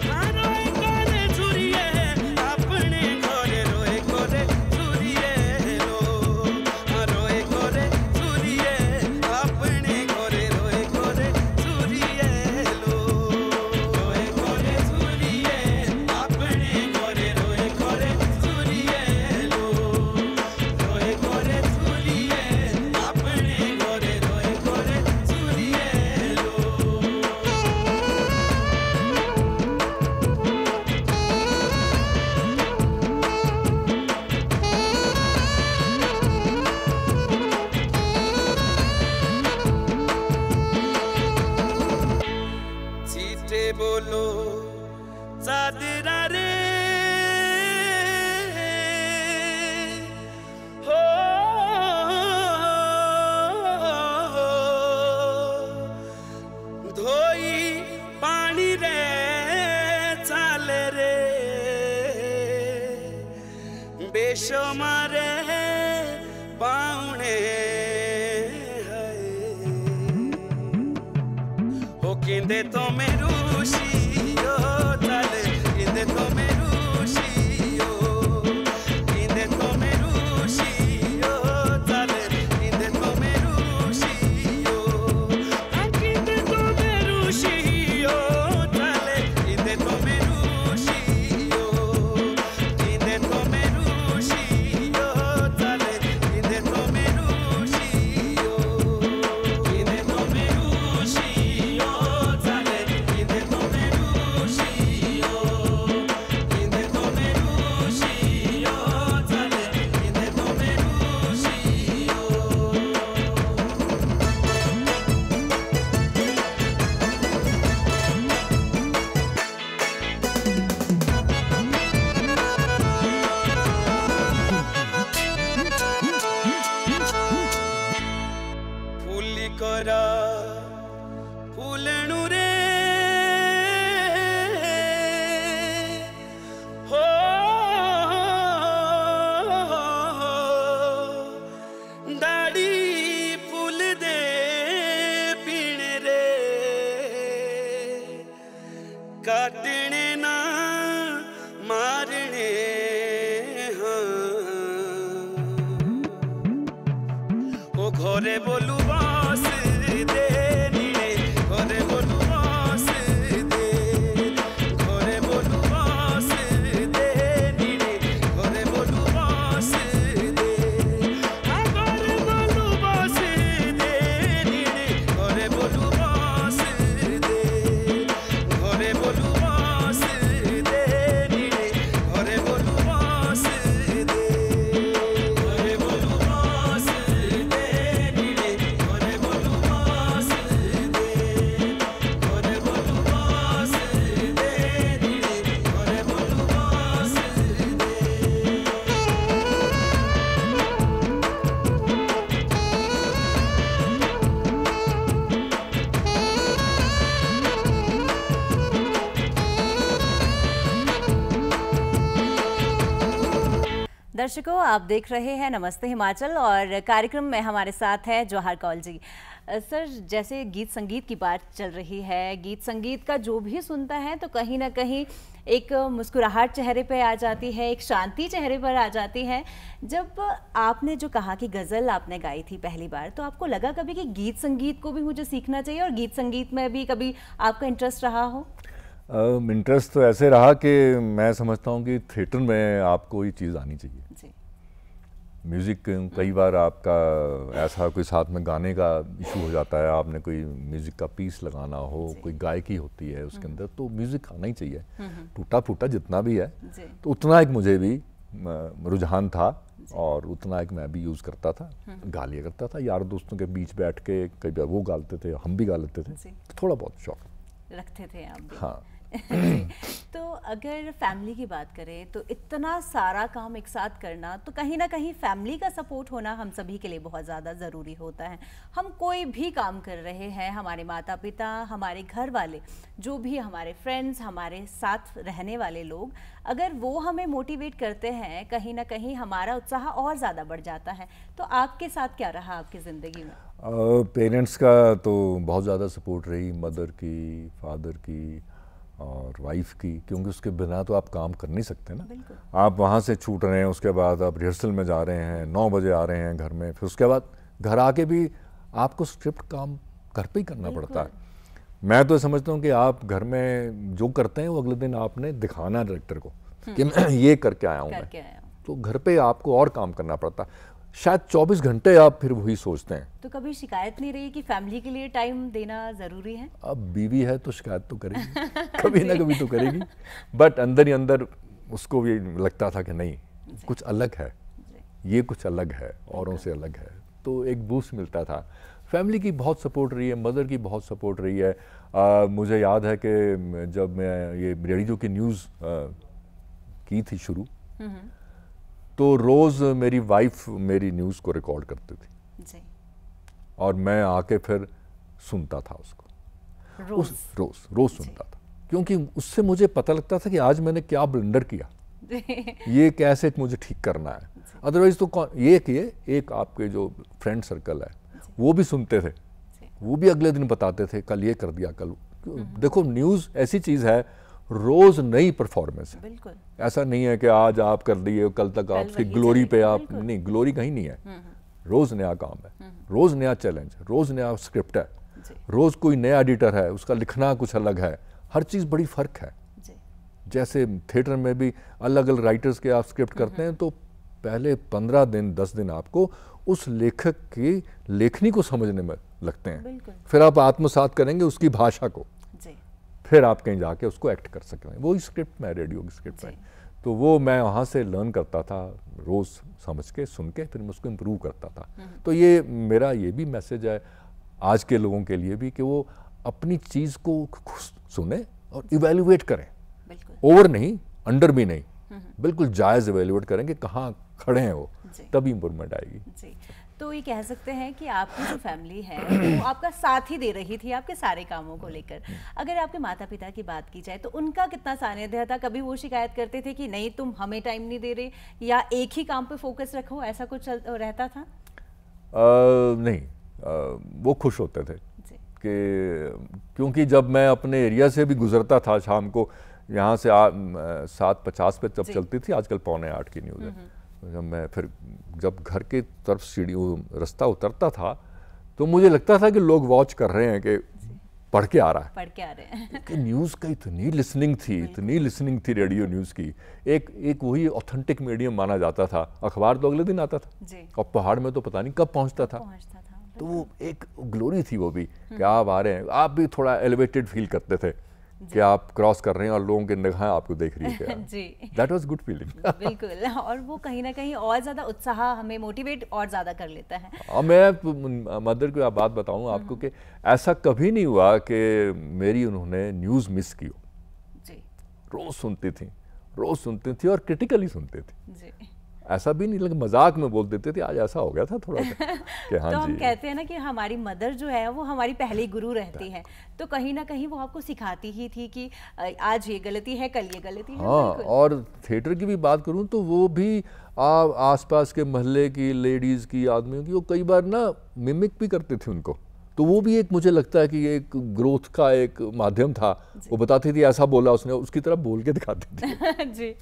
रोए करे झूरिए अपने घरे, रोए करे झूरिए लो, रोए करे झूरिए अपने घरे, रोए करे झूरिए लो, रोए करे झूरिए बोलो चादरा रे हो, धोई पानी रे चाल रे बेशुमारे पाउने हो, किंदे तो मेरू शियो चले, किंदे तो मेरू शियो, किंदे तो मेरू शियो चले, किंदे तो मेरू शियो, किंदे तो मेरू शियो चले, किंदे तो मेरू शियो, किंदे तो मेरू शियो चले, किंदे तो मेरू शियो, किंदे तो मेरू शियो चले, किंदे तो मेरू शियो, किंदे तो मेरू शियो चले, किंदे तो मेरू शियो। फूली करा फूलणु रे हो, दाढ़ी फूल दे पीने रे, काटने ना मारने हाँ, ओ घरे बोलू बास दे नीड़े, घरे दर्शकों, आप देख रहे हैं नमस्ते हिमाचल और कार्यक्रम में हमारे साथ है जौहर कौल जी। सर, जैसे गीत संगीत की बात चल रही है, गीत संगीत का जो भी सुनता है तो कहीं ना कहीं एक मुस्कुराहट चेहरे पे आ जाती है, एक शांति चेहरे पर आ जाती है। जब आपने जो कहा कि गज़ल आपने गाई थी पहली बार, तो आपको लगा कभी कि गीत संगीत को भी मुझे सीखना चाहिए और गीत संगीत में भी कभी आपका इंटरेस्ट रहा हो? इंटरेस्ट तो ऐसे रहा कि मैं समझता हूँ कि थिएटर में आपको ये चीज़ आनी चाहिए। म्यूज़िक कई बार आपका ऐसा कोई साथ में गाने का इशू हो जाता है, आपने कोई म्यूज़िक का पीस लगाना हो, कोई गायकी होती है उसके अंदर, तो म्यूज़िक आना ही चाहिए, टूटा फूटा जितना भी है। तो उतना एक मुझे भी रुझान था और उतना एक मैं भी यूज़ करता था, गा लिया करता था। यार दोस्तों के बीच बैठ के कई बार वो गा लेते थे, हम भी गा लेते थे, थोड़ा बहुत शौक रखते थे आप भी। हाँ। तो अगर फैमिली की बात करें तो इतना सारा काम एक साथ करना, तो कहीं ना कहीं फैमिली का सपोर्ट होना हम सभी के लिए बहुत ज़्यादा ज़रूरी होता है। हम कोई भी काम कर रहे हैं, हमारे माता पिता, हमारे घर वाले, जो भी हमारे फ्रेंड्स, हमारे साथ रहने वाले लोग, अगर वो हमें मोटिवेट करते हैं, कहीं ना कहीं हमारा उत्साह और ज़्यादा बढ़ जाता है। तो आपके साथ क्या रहा आपकी ज़िंदगी में? पेरेंट्स का तो बहुत ज़्यादा सपोर्ट रही, मदर की, फादर की और वाइफ की, क्योंकि उसके बिना तो आप काम कर नहीं सकते ना। आप वहाँ से छूट रहे हैं, उसके बाद आप रिहर्सल में जा रहे हैं, 9 बजे आ रहे हैं घर में, फिर उसके बाद घर आके भी आपको स्क्रिप्ट काम घर पे ही करना पड़ता है। मैं तो समझता हूँ कि आप घर में जो करते हैं वो अगले दिन आपने दिखाना डायरेक्टर को कि मैं ये करके आया हूँ मैं, तो घर पे आपको और काम करना पड़ता है। शायद 24 घंटे आप फिर वही सोचते हैं। तो कभी शिकायत नहीं रही कि फैमिली के लिए टाइम देना ज़रूरी है? अब बीवी है तो शिकायत तो करेगी कभी ना कभी तो करेगी, बट अंदर ही अंदर उसको भी लगता था कि नहीं, कुछ अलग है, ये कुछ अलग है, औरों से अलग है, तो एक बूस्ट मिलता था। फैमिली की बहुत सपोर्ट रही है, मदर की बहुत सपोर्ट रही है। मुझे याद है कि जब मैं ये रेडियो की न्यूज़ की थी शुरू, तो रोज़ मेरी वाइफ मेरी न्यूज़ को रिकॉर्ड करती थी जी। और मैं आके फिर सुनता था उसको, रोज़ सुनता था, क्योंकि उससे मुझे पता लगता था कि आज मैंने क्या ब्लंडर किया, ये कैसे मुझे ठीक करना है। अदरवाइज तो कौन, ये एक आपके जो फ्रेंड सर्कल है वो भी सुनते थे, वो भी अगले दिन बताते थे कल ये कर दिया, कल देखो न्यूज़ ऐसी चीज़ है, रोज नई परफॉर्मेंस है। बिल्कुल। ऐसा नहीं है कि आज आप कर दिए कल तक आपकी ग्लोरी पे आप नहीं, ग्लोरी कहीं नहीं है। रोज नया काम है, रोज नया चैलेंज, रोज नया स्क्रिप्ट है, रोज कोई नया एडिटर है, उसका लिखना कुछ अलग है, हर चीज़ बड़ी फर्क है। जैसे थिएटर में भी अलग अलग राइटर्स के आप स्क्रिप्ट करते हैं, तो पहले 15 दिन 10 दिन आपको उस लेखक की लेखनी को समझने में लगते हैं, फिर आप आत्मसात करेंगे उसकी भाषा को, फिर आप कहीं जाके उसको एक्ट कर सकते हैं। वही स्क्रिप्ट में, रेडियो की स्क्रिप्ट में, तो वो मैं वहाँ से लर्न करता था, रोज़ समझ के सुन के फिर मैं उसको इम्प्रूव करता था। तो ये मेरा ये भी मैसेज है आज के लोगों के लिए भी कि वो अपनी चीज़ को सुने और इवेल्युएट करें, ओवर नहीं, अंडर भी नहीं, बिल्कुल जायज़ इवेल्युएट करें कि कहाँ खड़े हैं वो, तभी इम्प्रूवमेंट आएगी। तो ये कह सकते हैं कि आपकी जो फैमिली है वो आपका साथ ही दे रही थी आपके सारे कामों को लेकर। अगर आपके माता पिता की बात की जाए तो उनका कितना सानिध्य था? कभी वो शिकायत करते थे कि नहीं तुम हमें टाइम नहीं दे रहे, या एक ही काम पे फोकस रखो, ऐसा कुछ रहता था? नहीं, वो खुश होते थे कि क्योंकि जब मैं अपने एरिया से भी गुजरता था शाम को, यहाँ से 7:50 पे तब चलती थी, आजकल 7:45 की न्यूज़ है, जब मैं फिर जब घर के तरफ सीढ़ी रास्ता उतरता था तो मुझे लगता था कि लोग वॉच कर रहे हैं कि पढ़ के आ रहा है, कि न्यूज़ का इतनी लिसनिंग थी रेडियो न्यूज़ की। एक वही ऑथेंटिक मीडियम माना जाता था। अखबार तो अगले दिन आता था और पहाड़ में तो पता नहीं कब पहुंचता था। तो वो एक ग्लोरी थी वो भी कि आप आ रहे हैं, आप भी थोड़ा एलिवेटेड फील करते थे कि आप क्रॉस कर रहे हैं और लोगों की निगाहें आपको देख रही है। जी, दैट वाज गुड फीलिंग। बिल्कुल, और वो कहीं ना कहीं और ज़्यादा उत्साह हमें मोटिवेट और ज़्यादा कर लेता है। मैं मदर की बात बताऊं आपको कि ऐसा कभी नहीं हुआ कि मेरी उन्होंने न्यूज़ मिस की हो। जी, रोज़ सुनती थी और क्रिटिकली सुनती थी ऐसा भी नहीं लगा, मजाक में बोल देते थे आज ऐसा हो गया था थोड़ा सा कि हाँ तो जी। हम कहते हैं ना कि हमारी मदर जो है वो हमारी पहली गुरु रहती है, तो कहीं ना कहीं वो आपको सिखाती ही थी कि आज ये गलती है, कल ये गलती है। हाँ, और थिएटर की भी बात करूँ तो वो भी आसपास के मोहल्ले की लेडीज़ की, आदमियों की, वो कई बार ना मिमिक भी करते थे उनको, तो वो भी एक मुझे लगता है कि एक ग्रोथ का एक माध्यम था। वो बताती थी ऐसा बोला उसने, उसकी तरह बोल के दिखाती थी। जी।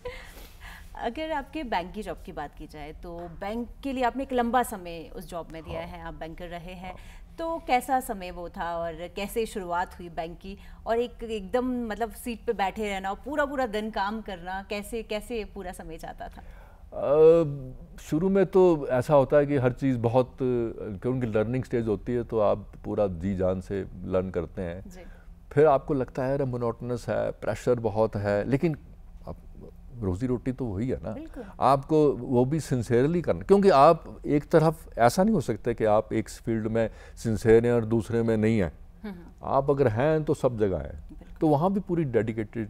अगर आपके बैंक की जॉब की बात की जाए तो बैंक के लिए आपने एक लंबा समय उस जॉब में दिया है, आप बैंकर रहे हैं, तो कैसा समय वो था और कैसे शुरुआत हुई बैंक की, और एकदम मतलब सीट पे बैठे रहना और पूरा पूरा दिन काम करना, कैसे कैसे पूरा समय जाता था? शुरू में तो ऐसा होता है कि हर चीज़ बहुत, क्योंकि लर्निंग स्टेज होती है तो आप पूरा जी जान से लर्न करते हैं जी। फिर आपको लगता है मोनोटोनस है, प्रेशर बहुत है, लेकिन रोजी रोटी तो वही है ना, आपको वो भी सिंसियरली करना, क्योंकि आप एक तरफ ऐसा नहीं हो सकता कि आप एक फील्ड में सिंसियर हैं और दूसरे में नहीं हैं। आप अगर हैं तो सब जगह हैं, तो वहाँ भी पूरी डेडिकेटेड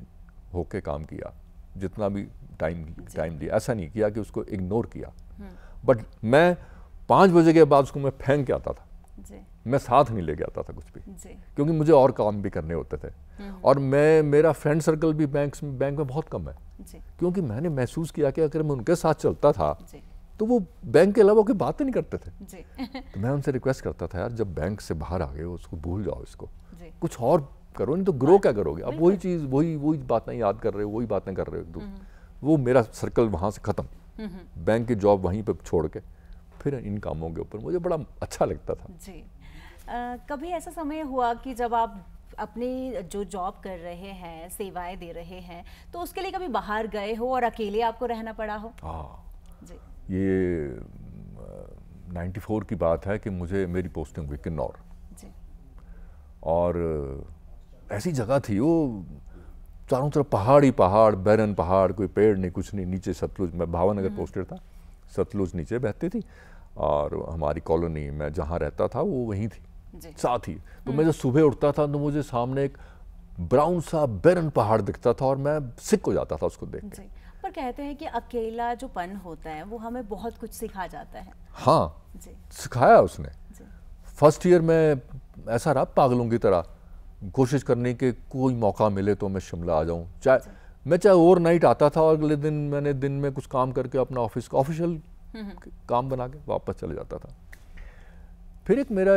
होके काम किया, जितना भी टाइम दिया, ऐसा नहीं किया कि उसको इग्नोर किया। बट मैं 5 बजे के बाद उसको मैं फेंक के आता था जी। मैं साथ नहीं लेके आता था कुछ भी जी। क्योंकि मुझे और काम भी करने होते थे। और मेरा फ्रेंड सर्कल भी बैंक में बहुत कम है जी। क्योंकि मैंने महसूस किया कि अगर मैं उनके साथ चलता था जी। तो वो बैंक के अलावा कोई बात नहीं करते थे। जी। तो मैं उनसे रिक्वेस्ट करता था, यार जब बैंक से बाहर आ गए हो उसको भूल जाओ, इसको जी। कुछ और करो, नहीं तो ग्रो क्या करोगे? अब वही चीज़ वही बातें याद कर रहे हो, वही बातें कर रहे हो। वो मेरा सर्कल वहाँ से ख़त्म, बैंक की जॉब वहीं पर छोड़ के फिर इन कामों के ऊपर मुझे बड़ा अच्छा लगता था। जी। कभी ऐसा समय हुआ कि जब आप अपनी जो जॉब कर रहे हैं, सेवाएं दे रहे हैं, तो उसके लिए कभी बाहर गए हो और अकेले आपको रहना पड़ा हो? हाँ जी। ये 94 की बात है कि मुझे मेरी पोस्टिंग हुई किन्नौर, जी। और ऐसी जगह थी वो चारों तरफ पहाड़ ही पहाड़, बैरन पहाड़, कोई पेड़ नहीं कुछ नहीं, नीचे सतलुज, मैं भावनगर पोस्टेड था, सतलुज नीचे बहती थी और हमारी कॉलोनी मैं जहाँ रहता था वो वहीं थी साथ ही। तो मैं जब सुबह उठता था तो मुझे सामने एक ब्राउन सा बैरन पहाड़ दिखता था और मैं सिक हो जाता था उसको देख के। पर कहते हैं कि अकेला जो पन होता है वो हमें बहुत कुछ सिखा जाता है। हाँ जी। सिखाया उसने। फर्स्ट ईयर में ऐसा रहा पागलों की तरह कोशिश करने के, कोई मौका मिले तो मैं शिमला आ जाऊं, चाहे ओवरनाइट आता था और अगले दिन मैंने दिन में कुछ काम करके अपना ऑफिशियल काम बना के वापस चले जाता था। फिर एक मेरा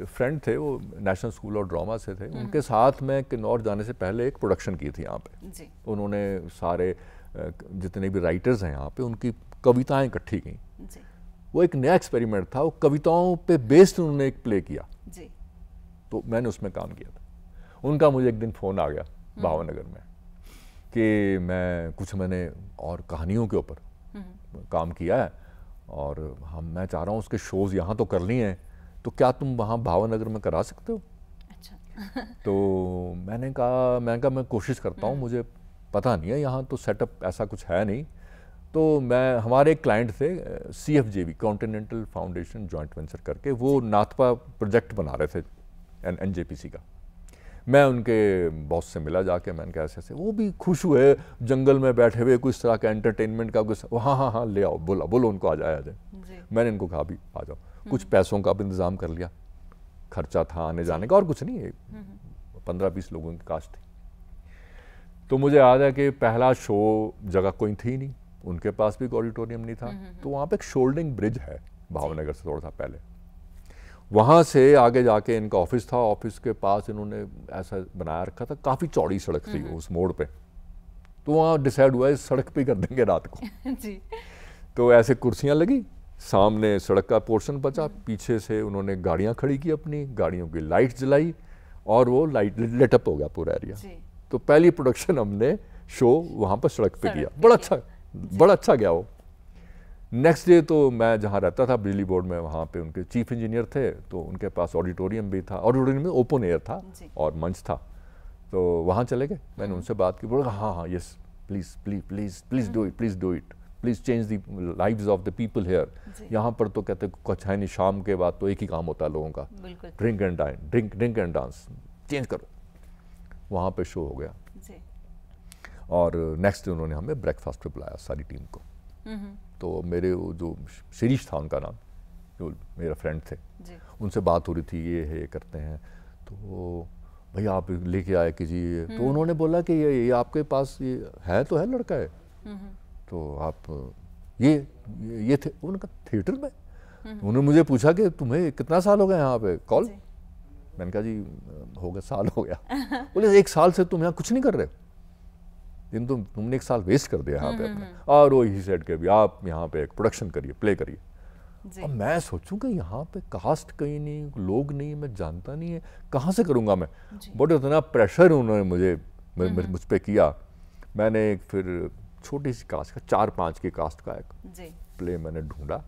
फ्रेंड थे, वो नेशनल स्कूल ऑफ ड्रामा से थे, उनके साथ मैं किन्नौर जाने से पहले एक प्रोडक्शन की थी यहाँ पे जी। उन्होंने सारे जितने भी राइटर्स हैं यहाँ पे उनकी कविताएं इकट्ठी की। वो एक नया एक्सपेरिमेंट था, वो कविताओं पे बेस्ड उन्होंने एक प्ले किया जी। तो मैंने उसमें काम किया था। उनका मुझे एक दिन फ़ोन आ गया भावनगर में कि मैंने और कहानियों के ऊपर काम किया है और मैं चाह रहा हूँ उसके शोज़ यहाँ तो कर लिए हैं, तो क्या तुम वहाँ भावनगर में करा सकते हो? अच्छा। तो मैंने कहा मैं कोशिश करता हूँ, मुझे पता नहीं है, यहाँ तो सेटअप ऐसा कुछ है नहीं। तो हमारे एक क्लाइंट थे CFJV, continental foundation joint venture करके, वो नाथपा प्रोजेक्ट बना रहे थे NJPC का। मैं उनके बॉस से मिला जाके, मैंने कहा ऐसे वो भी खुश हुए, जंगल में बैठे हुए कुछ तरह का एंटरटेनमेंट का कुछ, हाँ ले आओ, बोलो उनको आ जाए। मैंने इनको कहा भी आ जाओ, कुछ पैसों का भी इंतज़ाम कर लिया, खर्चा था आने जाने का और कुछ नहीं, 15-20 लोगों की कास्ट थी। तो मुझे याद है कि पहला शो जगह कोई थी नहीं, उनके पास भी ऑडिटोरियम नहीं था, तो वहाँ पे एक शोल्डिंग ब्रिज है भावनगर से थोड़ा सा पहले, वहाँ से आगे जाके इनका ऑफिस था, ऑफिस के पास इन्होंने ऐसा बनाया रखा था, काफ़ी चौड़ी सड़क थी उस मोड़ पे, तो वहाँ डिसाइड हुआ इस सड़क पे कर देंगे रात को। जी। तो ऐसे कुर्सियाँ लगी, सामने सड़क का पोर्शन बचा, पीछे से उन्होंने गाड़ियाँ खड़ी की, अपनी गाड़ियों की लाइट जलाई और वो लाइट लेटअप हो गया पूरा एरिया। तो पहली प्रोडक्शन हमने शो वहाँ पर सड़क पे किया, बड़ा अच्छा गया वो। नेक्स्ट डे तो मैं जहाँ रहता था बिजली बोर्ड में, वहाँ पे उनके चीफ इंजीनियर थे, तो उनके पास ऑडिटोरियम भी था, ऑडिटोरियम में ओपन एयर था और मंच था, तो वहाँ चले गए। मैंने उनसे बात की, बोला हाँ yes please do it, please change the lives of the people here. यहाँ पर तो कहते कुछ है नहीं, शाम के बाद तो एक ही काम होता है लोगों का, ड्रिंक एंड डांस, चेंज करो। वहाँ पे शो हो गया और नेक्स्ट डे उन्होंने हमें ब्रेकफास्ट पे बुलाया सारी टीम को। तो मेरे वो जो शिरीष था उनका नाम, जो मेरा फ्रेंड थे, उनसे बात हो रही थी, ये करते हैं, तो भैया आप लेके आए कीजिए। तो उन्होंने बोला कि ये आपके पास ये है तो है लड़का है, तो आप ये थे। उनका थिएटर में उन्होंने मुझे पूछा कि तुम्हें कितना साल हो गया यहाँ पे कॉल। मैंने कहा जी हो गया, साल हो गया। बोले 1 साल से तुम यहाँ कुछ नहीं कर रहे हो, लेकिन तुमने 1 साल वेस्ट कर दिया यहाँ पे अपना। और वो ही सेट के भी आप यहाँ पे एक प्रोडक्शन करिए, प्ले करिए। अब मैं सोचूं कि यहाँ पे कास्ट कहीं नहीं, लोग नहीं, मैं जानता नहीं है, कहाँ से करूँगा मैं। बट इतना प्रेशर उन्होंने मुझ पे किया। मैंने एक फिर छोटी सी कास्ट का 4-5 की कास्ट का एक प्ले मैंने ढूंढा,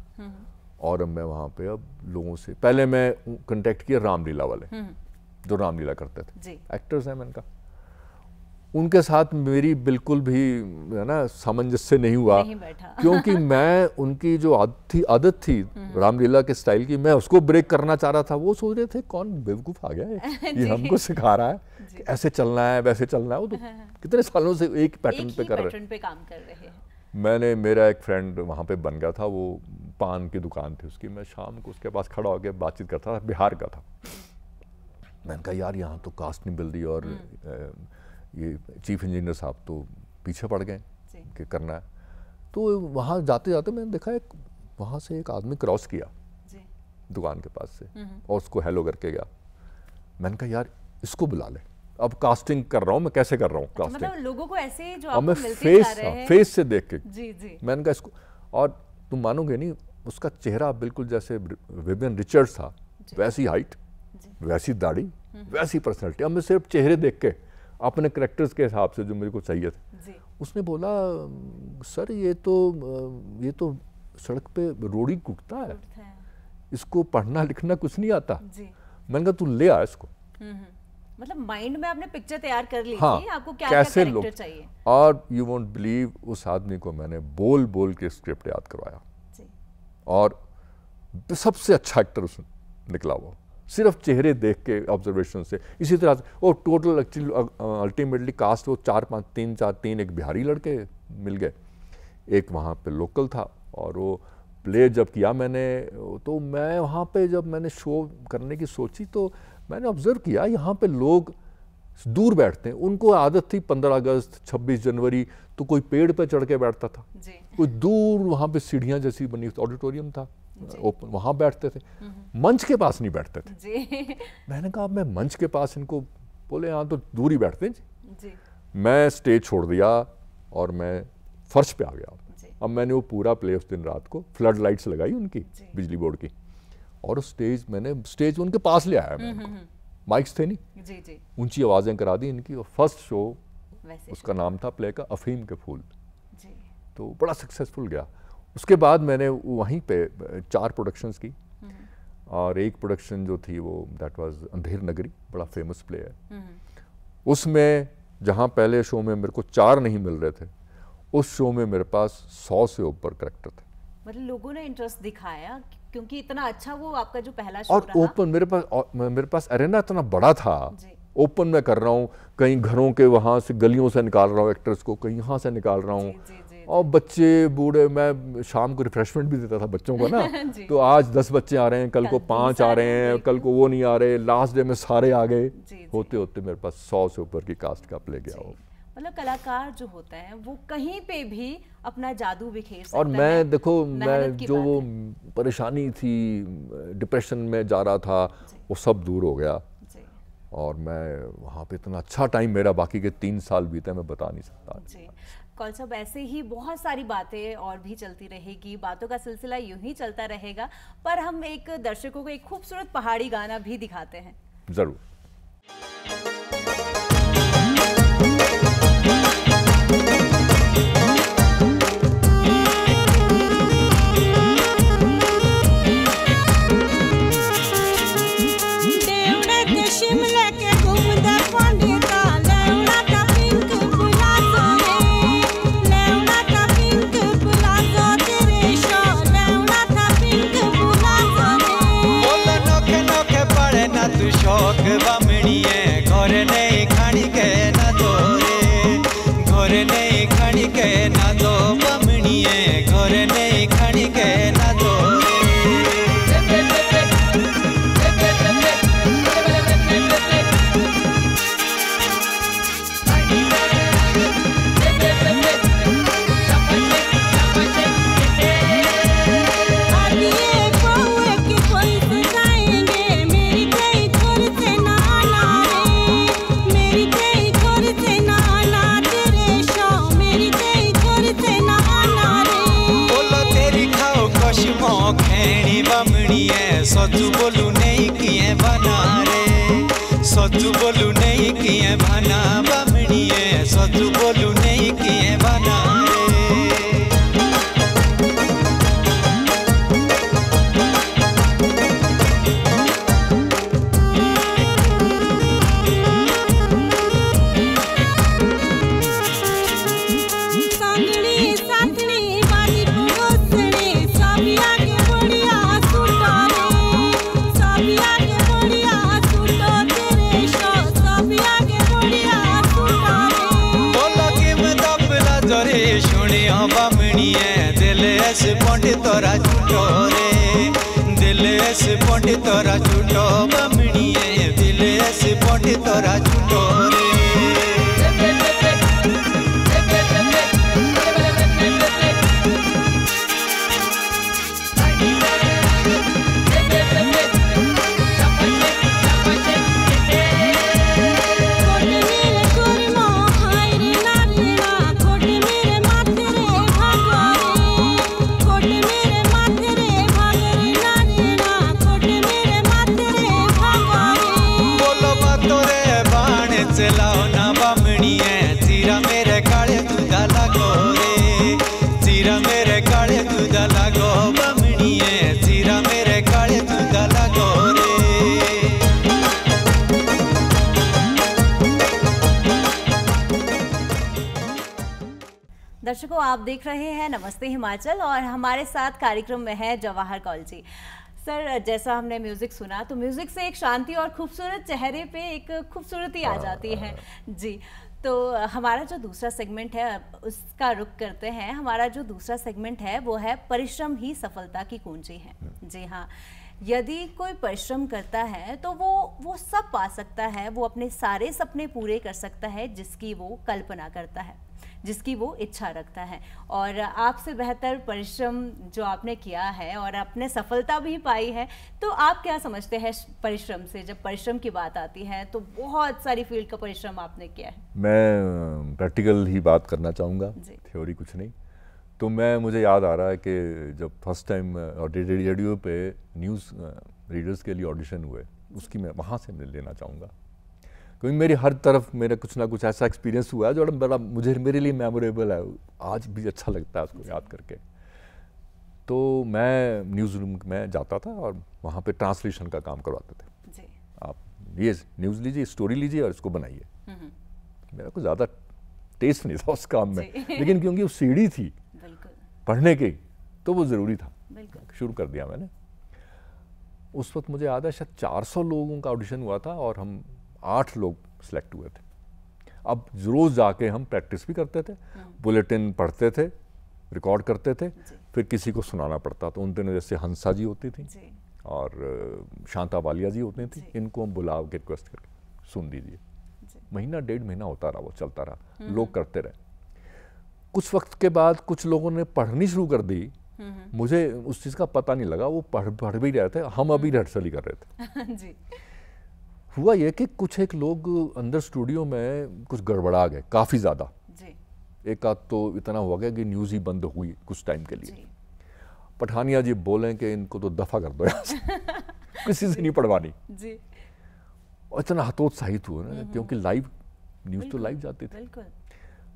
और अब मैं वहाँ पे अब लोगों से, पहले मैं कांटेक्ट किया रामलीला वाले, जो रामलीला करते थे, एक्टर्स हैं, मैंने कहा उनके साथ मेरी बिल्कुल भी है ना सामंजस्य नहीं हुआ, क्योंकि मैं उनकी जो आदत थी रामलीला के स्टाइल की, मैं उसको ब्रेक करना चाह रहा था। वो सोच रहे थे कौन बेवकूफ़ आ गया है, ये हमको सिखा रहा है कि ऐसे चलना है वैसे चलना है। वो तो कितने सालों से एक पैटर्न पे कर रहे हैं। मैंने, मेरा एक फ्रेंड वहाँ पे बन गया था, वो पान की दुकान थी उसकी, मैं शाम को उसके पास खड़ा होकर बातचीत करता था, बिहार का था। मैंने कहा यार यहाँ तो कास्ट नहीं मिल रही, और ये चीफ इंजीनियर साहब तो पीछे पड़ गए कि करना है। तो वहाँ जाते जाते मैंने देखा वहाँ से एक आदमी क्रॉस किया दुकान के पास से, और उसको हेलो करके गया। मैंने कहा यार इसको बुला ले, अब कास्टिंग कर रहा हूँ मैं, कैसे कर रहा हूँ कास्टिंग, मतलब लोगों को ऐसे जो आपको मैं मिलते जा रहे हैं, फेस से देख के जी। मैंने कहा इसको, और तुम मानोगे नहीं, उसका चेहरा बिल्कुल जैसे विवियन रिचर्ड्स था, वैसी हाइट, वैसी दाढ़ी, वैसी पर्सनैलिटी। अब मैं सिर्फ चेहरे देख के अपने करैक्टर्स के हिसाब से जो मेरे को चाहिए थे, उसने बोला सर ये तो सड़क पे रोड़ी कुटता है, इसको पढ़ना लिखना कुछ नहीं आता। मैंने कहा तू ले आ इसको। मतलब माइंड में आपने पिक्चर तैयार कर ली हाँ, थी आपको क्या कैसे क्या लोग चाहिए। और यू वोंट बिलीव उस आदमी को मैंने बोल बोल के स्क्रिप्ट याद करवाया, और सबसे अच्छा एक्टर उसने निकला वो, सिर्फ चेहरे देख के ऑब्जर्वेशन से। इसी तरह से वो टोटल एक्चुअली अल्टीमेटली कास्ट वो 4-5 3 एक बिहारी लड़के मिल गए, एक वहाँ पे लोकल था। और वो प्ले जब किया मैंने, तो मैं वहाँ पे जब मैंने शो करने की सोची तो मैंने ऑब्जर्व किया यहाँ पे लोग दूर बैठते हैं। उनको आदत थी 15 अगस्त 26 जनवरी तो कोई पेड़ पे चढ़ के बैठता था, कोई दूर वहाँ पे सीढ़ियाँ जैसी बनी ऑडिटोरियम था, वहाँ बैठते थे, मंच के पास नहीं बैठते थे। मैंने कहा मैं मंच के पास, इनको बोले यहाँ तो दूर ही बैठते हैं जी। मैं स्टेज छोड़ दिया और मैं फर्श पे आ गया। अब मैंने वो पूरा प्ले उस दिन रात को फ्लड लाइट्स लगाई उनकी बिजली बोर्ड की, और स्टेज उनके पास ले आया मैं, माइक्स थे नहीं, ऊंची आवाजें करा दी इनकी। और फर्स्ट शो उसका नाम था प्ले का अफीम के फूल, तो बड़ा सक्सेसफुल गया। उसके बाद मैंने वहीं पे 4 प्रोडक्शंस की, और एक प्रोडक्शन जो थी वो दैट वाज अंधेर नगरी, बड़ा फेमस प्ले है। उसमें जहाँ पहले शो में मेरे को 4 नहीं मिल रहे थे, उस शो में मेरे पास 100 से ऊपर कैरेक्टर थे। मतलब लोगों ने इंटरेस्ट दिखाया क्योंकि इतना अच्छा वो आपका जो पहला शो और रहा। ओपन मेरे पास अरेना इतना बड़ा था, ओपन में कर रहा हूँ, कहीं घरों के वहाँ से गलियों से निकाल रहा हूँ एक्टर्स को, कहीं यहाँ से निकाल रहा हूँ, और बच्चे बूढ़े, मैं शाम को रिफ्रेशमेंट भी देता था बच्चों को ना तो आज 10 बच्चे आ रहे हैं, कल को 5 आ रहे हैं, कल को वो नहीं आ रहे, लास्ट डे में सारे आ गए, होते होते मेरे पास 100 से ऊपर की कास्ट का प्ले गया हो। मतलब कलाकार जो होता है वो कहीं पे भी अपना जादू बिखेर सकता है। और मैं देखो, मैं जो वो परेशानी थी, डिप्रेशन में जा रहा था, वो सब दूर हो गया, और मैं वहाँ पे इतना अच्छा टाइम मेरा बाकी के 3 साल बीते मैं बता नहीं सकता। कौल साहब, ऐसे ही बहुत सारी बातें और भी चलती रहेगी, बातों का सिलसिला यूं ही चलता रहेगा, पर हम एक दर्शकों को एक खूबसूरत पहाड़ी गाना भी दिखाते हैं। जरूर। शौक सचु बोलू नहीं किए भाना बामणिए सचु बोलू नहीं किए भाना तोरा झूठो रे दिल ऐसे पोंटे तोरा झूठो बमणिए दिल ऐसे पोंटे तोरा झूठो रे चलाओ ना बामणिए चीरा मेरे काले दूधा लागो रे चीरा मेरे काले दूधा लागो बामणिए चीरा मेरे काले दूधा लागो रे दर्शकों, आप देख रहे हैं नमस्ते हिमाचल और हमारे साथ कार्यक्रम में है जवाहर कौल जी। सर, जैसा हमने म्यूज़िक सुना तो म्यूज़िक से एक शांति और खूबसूरत चेहरे पे एक खूबसूरती आ जाती है जी। तो हमारा जो दूसरा सेगमेंट है उसका रुख करते हैं। हमारा जो दूसरा सेगमेंट है वो है परिश्रम ही सफलता की कुंजी है। जी हाँ, यदि कोई परिश्रम करता है तो वो सब पा सकता है, वो अपने सारे सपने पूरे कर सकता है जिसकी वो कल्पना करता है, जिसकी वो इच्छा रखता है। और आपसे बेहतर परिश्रम जो आपने किया है और आपने सफलता भी पाई है, तो आप क्या समझते हैं परिश्रम से? जब परिश्रम की बात आती है तो बहुत सारी फील्ड का परिश्रम आपने किया है। मैं प्रैक्टिकल ही बात करना चाहूँगा, थ्योरी कुछ नहीं। तो मुझे याद आ रहा है कि जब फर्स्ट टाइम रेडियो पे न्यूज़ रीडर्स के लिए ऑडिशन हुए, उसकी मैं वहाँ से लेना चाहूँगा, क्योंकि मेरी हर तरफ मेरा कुछ ना कुछ ऐसा एक्सपीरियंस हुआ है जो बड़ा मेरे लिए मेमोरेबल है, आज भी अच्छा लगता है उसको याद करके। तो मैं न्यूज़ रूम में जाता था और वहाँ पे ट्रांसलेशन का काम करवाते थे जी। आप ये न्यूज़ लीजिए, स्टोरी लीजिए और इसको बनाइए। मेरा कुछ ज़्यादा टेस्ट नहीं था उस काम में, लेकिन क्योंकि वो सीढ़ी थी पढ़ने की तो वो ज़रूरी था, शुरू कर दिया मैंने। उस वक्त मुझे याद है शायद 400 लोगों का ऑडिशन हुआ था और हम 8 लोग सिलेक्ट हुए थे। अब रोज़ जाके हम प्रैक्टिस भी करते थे, बुलेटिन पढ़ते थे, रिकॉर्ड करते थे, फिर किसी को सुनाना पड़ता। तो उन दिनों जैसे हंसा जी होती थी और शांता वालिया जी होती थी, इनको हम बुला के रिक्वेस्ट करके सुन दीजिए। महीना 1.5 महीना होता रहा, वो चलता रहा, लोग करते रहे। कुछ वक्त के बाद कुछ लोगों ने पढ़नी शुरू कर दी, मुझे उस चीज़ का पता नहीं लगा, वो पढ़ भी रहे थे, हम अभी रिहर्सल ही कर रहे थे। जी। हुआ ये कि कुछ एक लोग अंदर स्टूडियो में कुछ गड़बड़ा गए, काफ़ी ज़्यादा। एक आध तो इतना हुआ गया कि न्यूज़ ही बंद हुई कुछ टाइम के लिए। पठानिया जी बोलें कि इनको तो दफ़ा कर दो यहाँ से, किसी से नहीं पढ़वानी। और इतना हतोत्साहित हुआ ना, क्योंकि लाइव न्यूज़ तो लाइव जाती थी।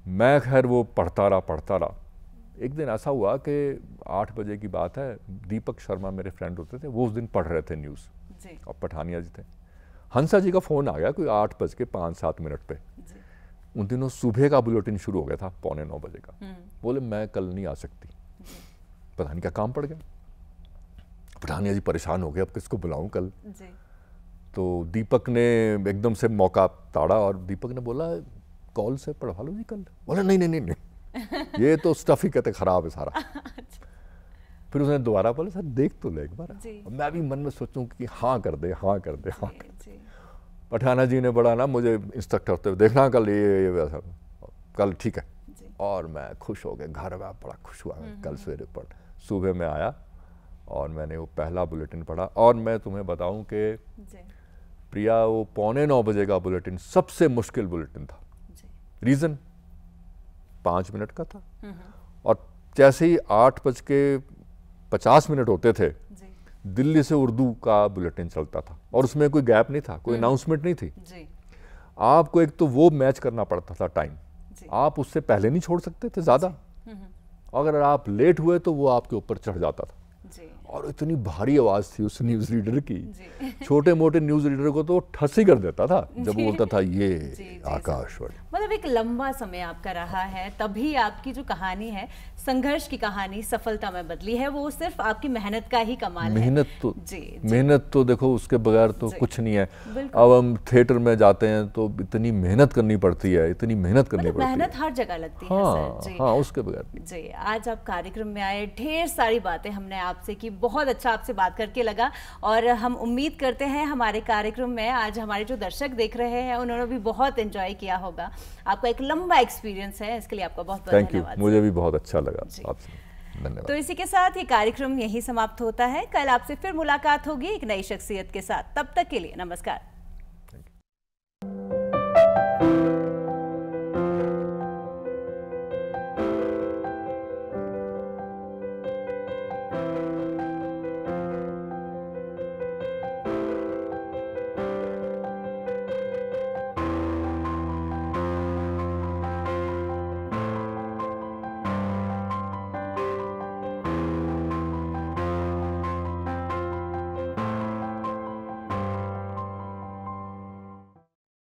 मैं खैर वो पढ़ता रहा। एक दिन ऐसा हुआ कि 8 बजे की बात है, दीपक शर्मा मेरे फ्रेंड होते थे, वो उस दिन पढ़ रहे थे न्यूज़ और पठानिया जी थे। हंसा जी का फ़ोन आ गया कोई 8:05-7 पे। उन दिनों सुबह का बुलेटिन शुरू हो गया था 8:45 बजे का। बोले मैं कल नहीं आ सकती, पता नहीं क्या काम पड़ गया। पठानिया जी परेशान हो गए, अब किसको बुलाऊं कल। तो दीपक ने एकदम से मौका ताड़ा और दीपक ने बोला कॉल से पढ़वा लो जी कल। बोला नहीं ये तो स्टफ ही कहते खराब है सारा। फिर उसने दोबारा बोला सर देख तो ले एक बार। मैं भी मन में सोचूं कि हाँ कर दे। पठाना जी ने बड़ा ना मुझे इंस्ट्रक्ट करते हुए देखना कल ये वैसा, कल ठीक है। और मैं खुश हो गया, घर में बड़ा खुश हुआ। कल सवेरे सुबह में आया और मैंने वो पहला बुलेटिन पढ़ा। और मैं तुम्हें बताऊं कि प्रिया वो 8:45 बजे का बुलेटिन सबसे मुश्किल बुलेटिन था। रीज़न 5 मिनट का था और जैसे ही 8:50 होते थे दिल्ली से उर्दू का बुलेटिन चलता था और उसमें कोई गैप नहीं था, कोई अनाउंसमेंट नहीं थी जी। आपको एक तो वो मैच करना पड़ता था टाइम, आप उससे पहले नहीं छोड़ सकते थे ज़्यादा, अगर आप लेट हुए तो वो आपके ऊपर चढ़ जाता था जी। और इतनी भारी आवाज़ थी उस न्यूज़ रीडर की, छोटे मोटे न्यूज़ रीडर को तो ठस ही कर देता था जब वो बोलता था ये आकाशवाणी। मतलब एक लंबा समय आपका रहा है, तभी आपकी जो कहानी है, संघर्ष की कहानी सफलता में बदली है, वो सिर्फ आपकी मेहनत का ही कमाल है। मेहनत तो देखो उसके बगैर तो कुछ नहीं है। अब हम थिएटर में जाते हैं तो इतनी मेहनत करनी पड़ती है, इतनी मेहनत करनी पड़ती है, मेहनत हर जगह लगती है सर जी। हाँ, उसके बगैर जी। आज आप कार्यक्रम में आए, ढेर सारी बातें हमने आपसे की, बहुत अच्छा आपसे बात करके लगा और हम उम्मीद करते हैं हमारे कार्यक्रम में आज हमारे जो दर्शक देख रहे हैं उन्होंने भी बहुत एंजॉय किया होगा। आपका एक लंबा एक्सपीरियंस है, इसके लिए आपका बहुत बहुत धन्यवाद। मुझे भी बहुत अच्छा लगा आपसे, धन्यवाद। तो इसी के साथ ये कार्यक्रम यही समाप्त होता है। कल आपसे फिर मुलाकात होगी एक नई शख्सियत के साथ, तब तक के लिए नमस्कार।